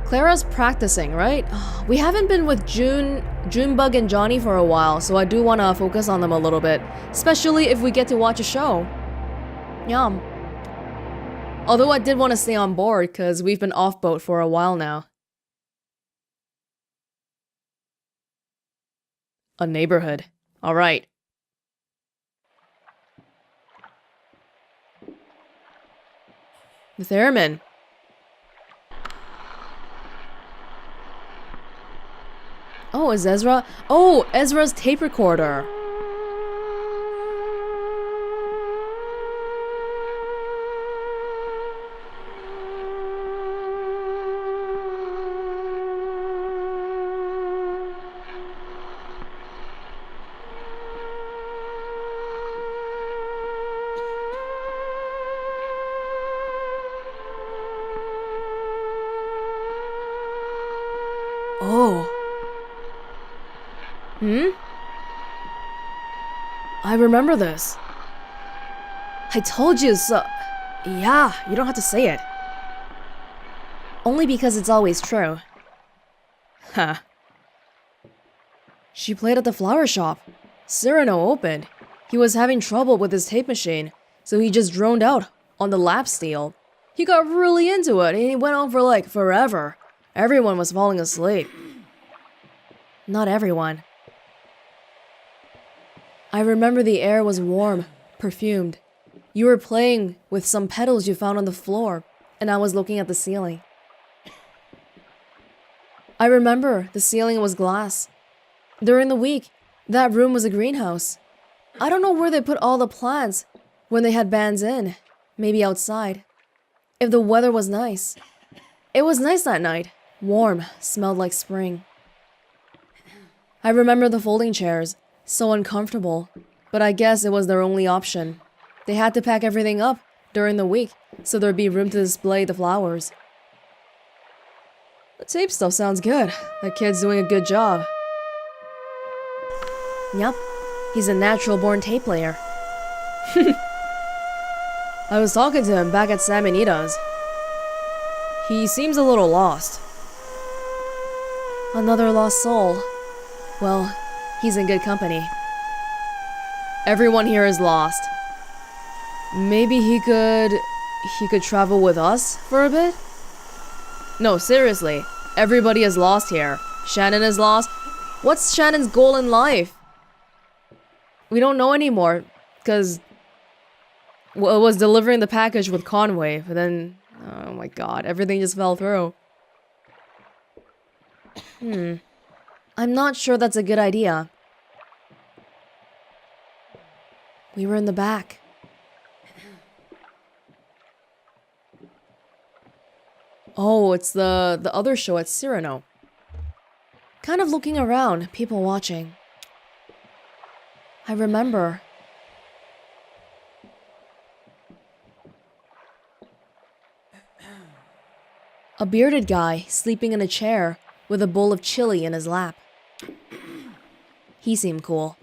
Clara's practicing, right? We haven't been with Junebug and Johnny for a while, so I do want to focus on them a little bit, especially if we get to watch a show. Yum. Although I did want to stay on board, because we've been off-boat for a while now. A neighborhood. Alright. The theremin. Oh, is Ezra? Oh, Ezra's tape recorder. Oh. I remember this. I told you so. Yeah, you don't have to say it. Only because it's always true. Huh. She played at the flower shop. Cyrano opened. He was having trouble with his tape machine, so he just droned out on the lap steel. He got really into it, and he went on for like forever. Everyone was falling asleep. Not everyone. I remember the air was warm, perfumed. You were playing with some petals you found on the floor, and I was looking at the ceiling. I remember the ceiling was glass. During the week, that room was a greenhouse. I don't know where they put all the plants when they had bands in. Maybe outside. If the weather was nice. It was nice that night. Warm, smelled like spring. I remember the folding chairs. So uncomfortable, but I guess it was their only option. They had to pack everything up during the week, so there'd be room to display the flowers. The tape stuff sounds good. That kid's doing a good job. Yup, he's a natural-born tape player. I was talking to him back at Sam and Ida's. He seems a little lost. Another lost soul. Well, he's in good company. Everyone here is lost. Maybe he could travel with us for a bit? No, seriously. Everybody is lost here. Shannon is lost. What's Shannon's goal in life? We don't know anymore, because well, it was delivering the package with Conway, but then, oh my god, everything just fell through. I'm not sure that's a good idea. We were in the back. Oh, it's the other show at Cyrano. Kind of looking around, people watching. I remember. A bearded guy sleeping in a chair with a bowl of chili in his lap. He seemed cool.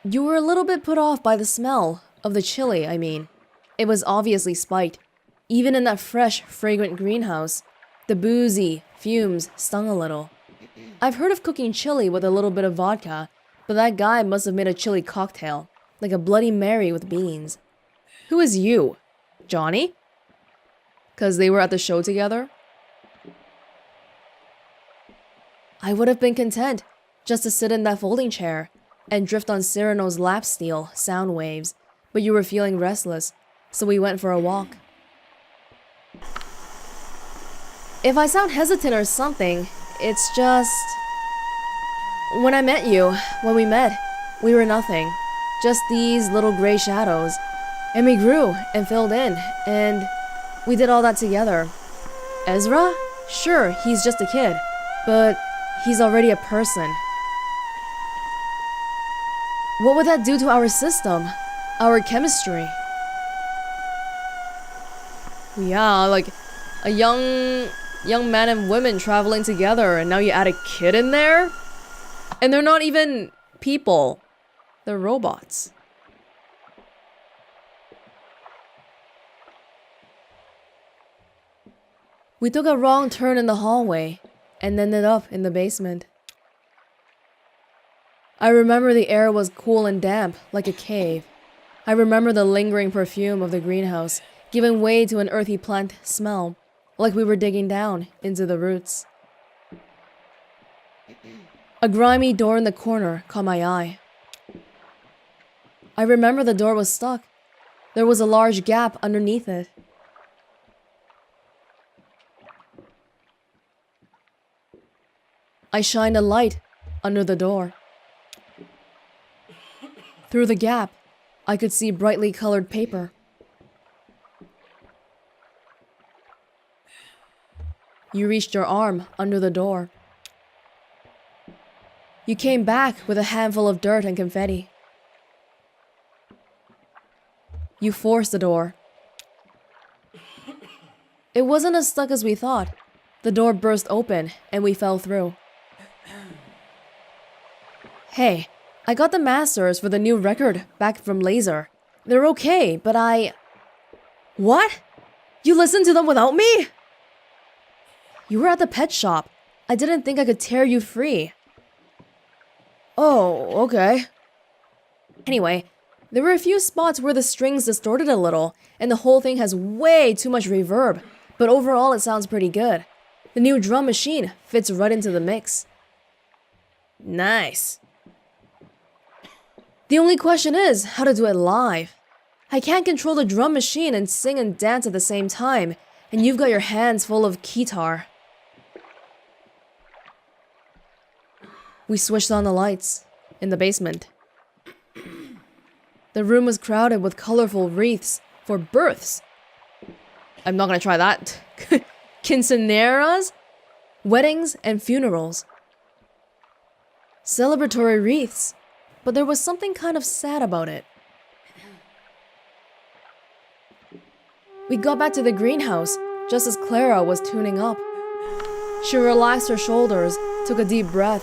You were a little bit put off by the smell of the chili, I mean. It was obviously spiked. Even in that fresh, fragrant greenhouse, the boozy fumes stung a little. I've heard of cooking chili with a little bit of vodka, but that guy must have made a chili cocktail, like a Bloody Mary with beans. Who is you? Johnny? because they were at the show together? I would have been content just to sit in that folding chair and drift on Cyrano's lap steel sound waves, but you were feeling restless, so we went for a walk. If I sound hesitant or something, it's just... When we met, we were nothing. Just these little gray shadows. And we grew and filled in, and we did all that together. Ezra? Sure, he's just a kid, but he's already a person. What would that do to our system? Our chemistry? Yeah, like a young man and women traveling together, and now you add a kid in there? And they're not even people. They're robots. We took a wrong turn in the hallway and ended up in the basement. I remember the air was cool and damp, like a cave. I remember the lingering perfume of the greenhouse, giving way to an earthy plant smell, like we were digging down into the roots. A grimy door in the corner caught my eye. I remember the door was stuck. There was a large gap underneath it. I shined a light under the door. Through the gap, I could see brightly colored paper. You reached your arm under the door. You came back with a handful of dirt and confetti. You forced the door. It wasn't as stuck as we thought. The door burst open and we fell through. Hey, I got the masters for the new record back from Laser. They're okay, but What? You listened to them without me? You were at the pet shop. I didn't think I could tear you free. Oh, okay. Anyway, there were a few spots where the strings distorted a little, and the whole thing has way too much reverb, but overall it sounds pretty good. The new drum machine fits right into the mix. Nice. The only question is how to do it live. I can't control the drum machine and sing and dance at the same time, and you've got your hands full of guitar. We switched on the lights in the basement. The room was crowded with colorful wreaths for births. I'm not gonna try that. Quinceañeras, weddings, and funerals. Celebratory wreaths, but there was something kind of sad about it. We got back to the greenhouse just as Clara was tuning up. She relaxed her shoulders, took a deep breath,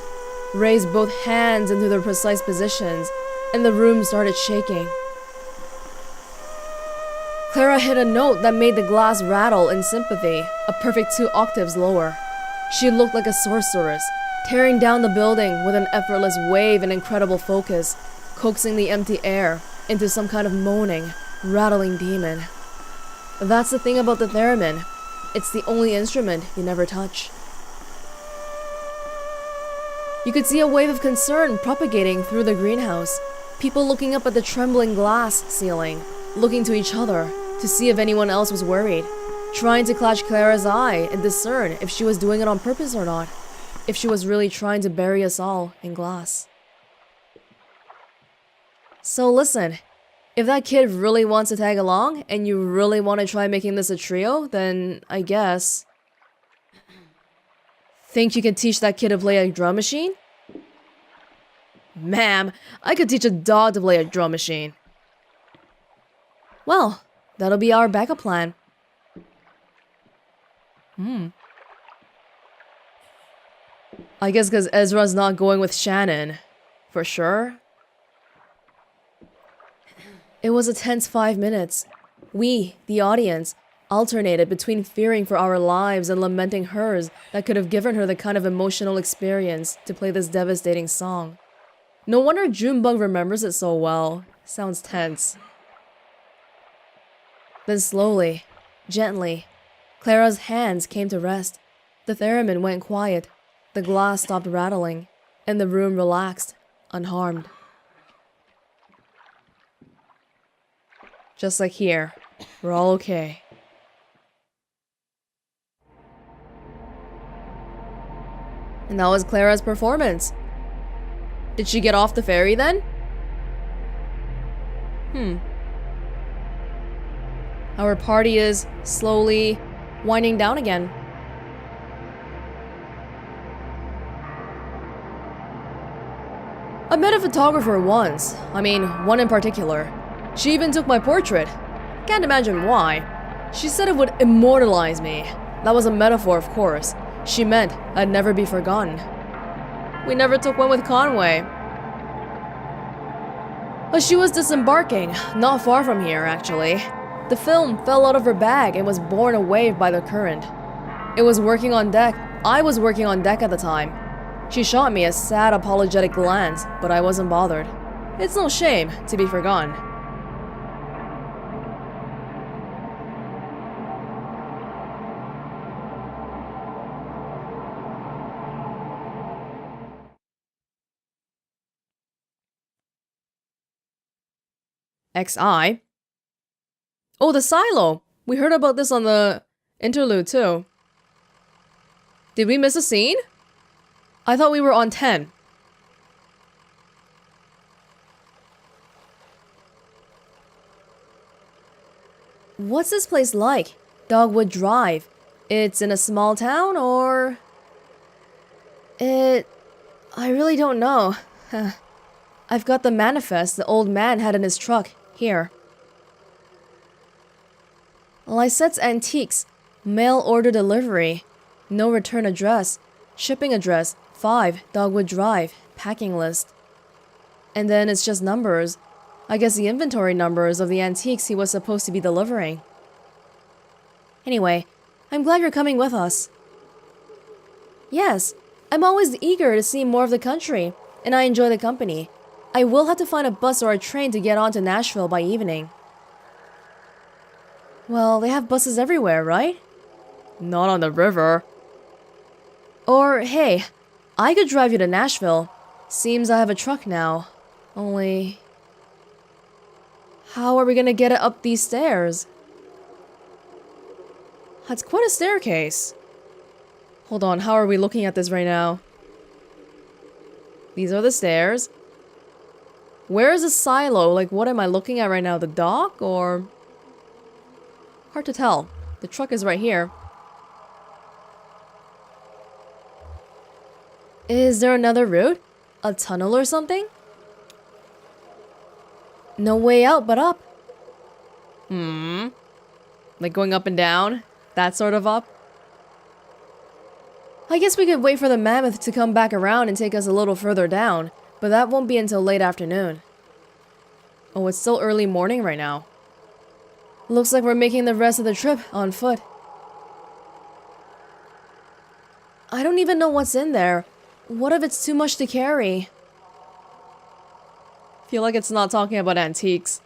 raised both hands into their precise positions, and the room started shaking. Clara hit a note that made the glass rattle in sympathy, a perfect 2 octaves lower. She looked like a sorceress, tearing down the building with an effortless wave and incredible focus, coaxing the empty air into some kind of moaning, rattling demon. That's the thing about the theremin. It's the only instrument you never touch. You could see a wave of concern propagating through the greenhouse, people looking up at the trembling glass ceiling, looking to each other to see if anyone else was worried, trying to catch Clara's eye and discern if she was doing it on purpose or not, if she was really trying to bury us all in glass. So listen, if that kid really wants to tag along and you really want to try making this a trio, then I guess... Think you can teach that kid to play a drum machine? Ma'am, I could teach a dog to play a drum machine. Well, that'll be our backup plan. I guess because Ezra's not going with Shannon. For sure. It was a tense 5 minutes. We, the audience, alternated between fearing for our lives and lamenting hers that could have given her the kind of emotional experience to play this devastating song. No wonder Junebug remembers it so well. Sounds tense. Then slowly, gently, Clara's hands came to rest. The theremin went quiet. The glass stopped rattling, and the room relaxed, unharmed. Just like here, we're all okay. And that was Clara's performance. Did she get off the ferry then? Our party is slowly winding down again. I met a photographer once. I mean, one in particular. She even took my portrait. Can't imagine why. She said it would immortalize me. That was a metaphor, of course. She meant I'd never be forgotten. We never took one with Conway. But she was disembarking, not far from here, actually. The film fell out of her bag and was borne away by the current. It was working on deck. I was working on deck at the time. She shot me a sad, apologetic glance, but I wasn't bothered. It's no shame to be forgotten. XI? Oh, the silo! We heard about this on the interlude too. Did we miss a scene? I thought we were on 10. What's this place like? Dogwood Drive. It's in a small town, or... I really don't know. I've got the manifest the old man had in his truck, here. Lysette's Antiques. Mail order delivery. No return address. Shipping address, 5, Dogwood Drive. Packing list. And then it's just numbers. I guess the inventory numbers of the antiques he was supposed to be delivering. Anyway, I'm glad you're coming with us. Yes, I'm always eager to see more of the country, and I enjoy the company. I will have to find a bus or a train to get on to Nashville by evening. Well, they have buses everywhere, right? Not on the river. Or, hey, I could drive you to Nashville. Seems I have a truck now. Only... how are we gonna get it up these stairs? That's quite a staircase. Hold on, how are we looking at this right now? These are the stairs. Where is the silo? Like, what am I looking at right now? The dock, or... hard to tell. The truck is right here. Is there another route? A tunnel or something? No way out but up. Like going up and down? That sort of up? I guess we could wait for the mammoth to come back around and take us a little further down, but that won't be until late afternoon. Oh, it's still early morning right now. Looks like we're making the rest of the trip on foot. I don't even know what's in there. What if it's too much to carry? Feel like it's not talking about antiques.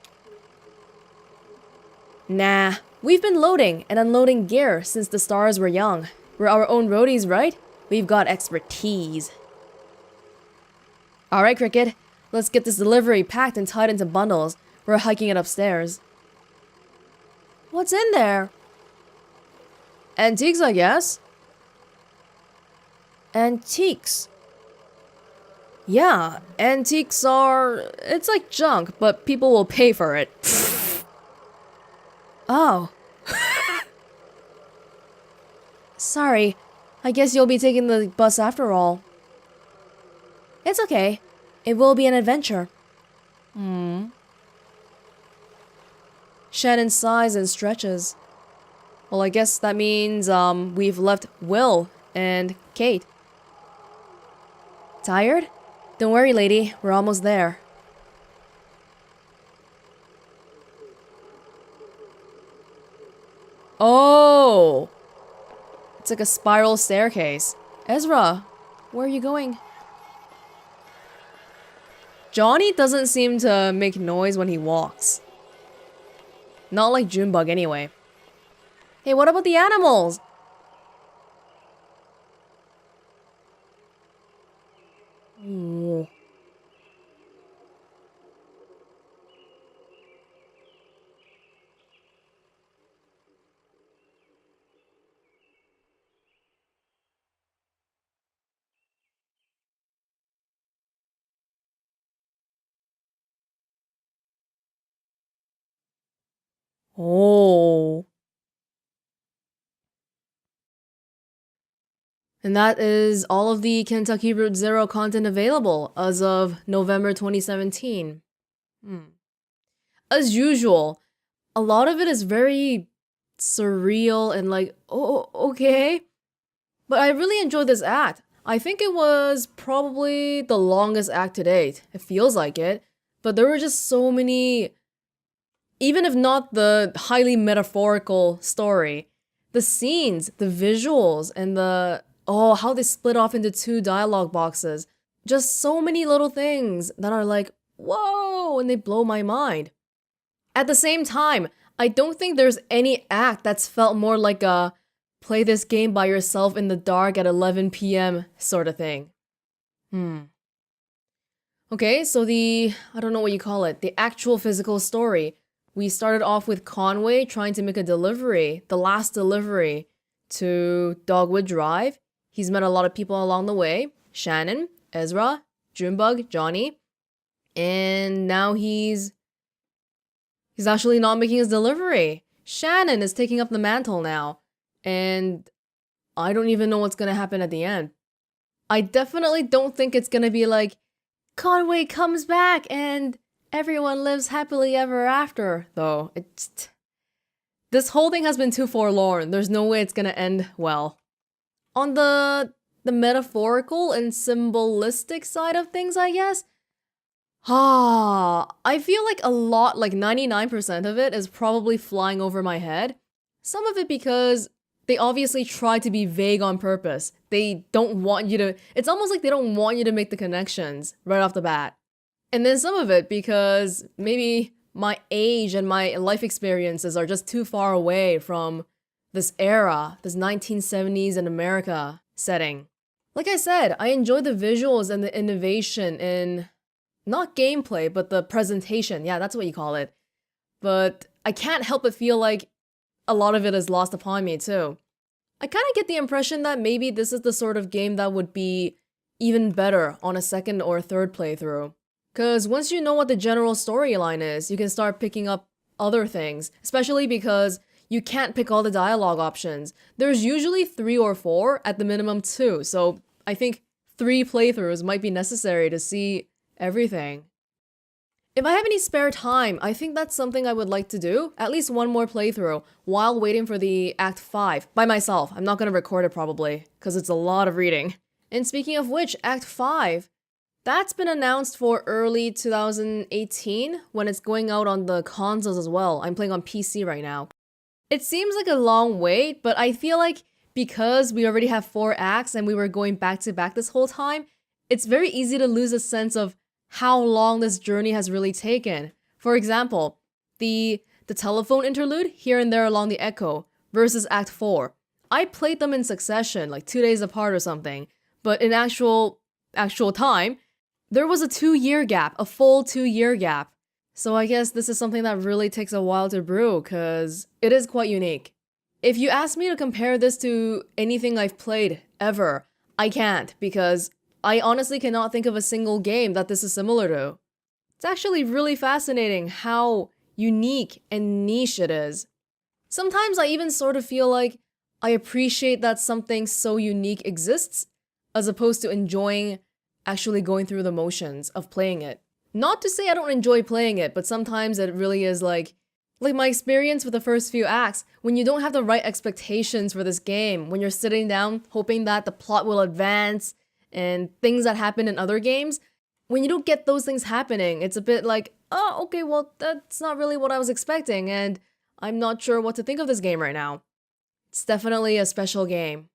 Nah, we've been loading and unloading gear since the stars were young. We're our own roadies, right? We've got expertise. Alright, Cricket. Let's get this delivery packed and tied into bundles. We're hiking it upstairs. What's in there? Antiques, I guess. Antiques. Yeah, antiques are... it's like junk, but people will pay for it. Oh. Sorry. I guess you'll be taking the bus after all. It's okay. It will be an adventure. Shannon sighs and stretches. Well, I guess that means, we've left Will and Kate. Tired? Don't worry, lady. We're almost there. Oh! It's like a spiral staircase. Ezra, where are you going? Johnny doesn't seem to make noise when he walks. Not like Junebug, anyway. Hey, what about the animals? Ooh. Oh. And that is all of the Kentucky Route Zero content available as of November 2017. As usual, a lot of it is very surreal and like, oh, okay. But I really enjoyed this act. I think it was probably the longest act to date. It feels like it. But there were just so many, even if not the highly metaphorical story, the scenes, the visuals, and how they split off into two dialogue boxes. Just so many little things that are like, whoa, and they blow my mind. At the same time, I don't think there's any act that's felt more like a play this game by yourself in the dark at 11 p.m. sort of thing. Okay, so I don't know what you call it, the actual physical story. We started off with Conway trying to make a delivery, the last delivery to Dogwood Drive. He's met a lot of people along the way. Shannon, Ezra, Junebug, Johnny. And now he's actually not making his delivery. Shannon is taking up the mantle now. And I don't even know what's gonna happen at the end. I definitely don't think it's gonna be like, Conway comes back and everyone lives happily ever after, though. This whole thing has been too forlorn. There's no way it's gonna end well. On the metaphorical and symbolistic side of things, I guess, I feel like a lot, like 99% of it is probably flying over my head. Some of it because they obviously try to be vague on purpose. They don't want you to, it's almost like they don't want you to make the connections right off the bat. And then some of it because maybe my age and my life experiences are just too far away from this era, this 1970s in America setting. Like I said, I enjoy the visuals and the innovation in not gameplay, but the presentation. Yeah, that's what you call it. But I can't help but feel like a lot of it is lost upon me too. I kind of get the impression that maybe this is the sort of game that would be even better on a second or third playthrough. Because once you know what the general storyline is, you can start picking up other things, especially because you can't pick all the dialogue options. There's usually 3 or 4, at the minimum 2, so I think 3 playthroughs might be necessary to see everything. If I have any spare time, I think that's something I would like to do, at least one more playthrough, while waiting for the Act 5, by myself. I'm not going to record it probably, because it's a lot of reading. And speaking of which, Act 5, that's been announced for early 2018, when it's going out on the consoles as well. I'm playing on PC right now. It seems like a long wait, but I feel like because we already have 4 acts and we were going back to back this whole time, it's very easy to lose a sense of how long this journey has really taken. For example, the telephone interlude here and there along the Echo versus Act 4. I played them in succession, like 2 days apart or something, but in actual time, there was a 2-year gap, a full 2-year gap. So I guess this is something that really takes a while to brew, because it is quite unique. If you ask me to compare this to anything I've played ever, I can't, because I honestly cannot think of a single game that this is similar to. It's actually really fascinating how unique and niche it is. Sometimes I even sort of feel like I appreciate that something so unique exists, as opposed to enjoying actually going through the motions of playing it. Not to say I don't enjoy playing it, but sometimes it really is like my experience with the first few acts, when you don't have the right expectations for this game, when you're sitting down hoping that the plot will advance, and things that happen in other games, when you don't get those things happening, it's a bit like, oh, okay, well, that's not really what I was expecting, and I'm not sure what to think of this game right now. It's definitely a special game.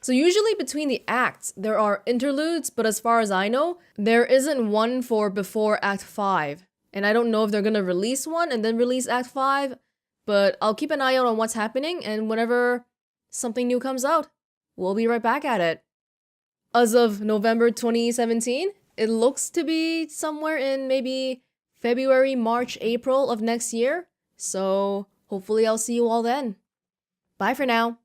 So usually between the acts, there are interludes, but as far as I know, there isn't one for before Act 5. And I don't know if they're gonna release one and then release Act 5, But I'll keep an eye out on what's happening, and whenever something new comes out, we'll be right back at it. As of November 2017, it looks to be somewhere in maybe February, March, April of next year. So hopefully I'll see you all then. Bye for now.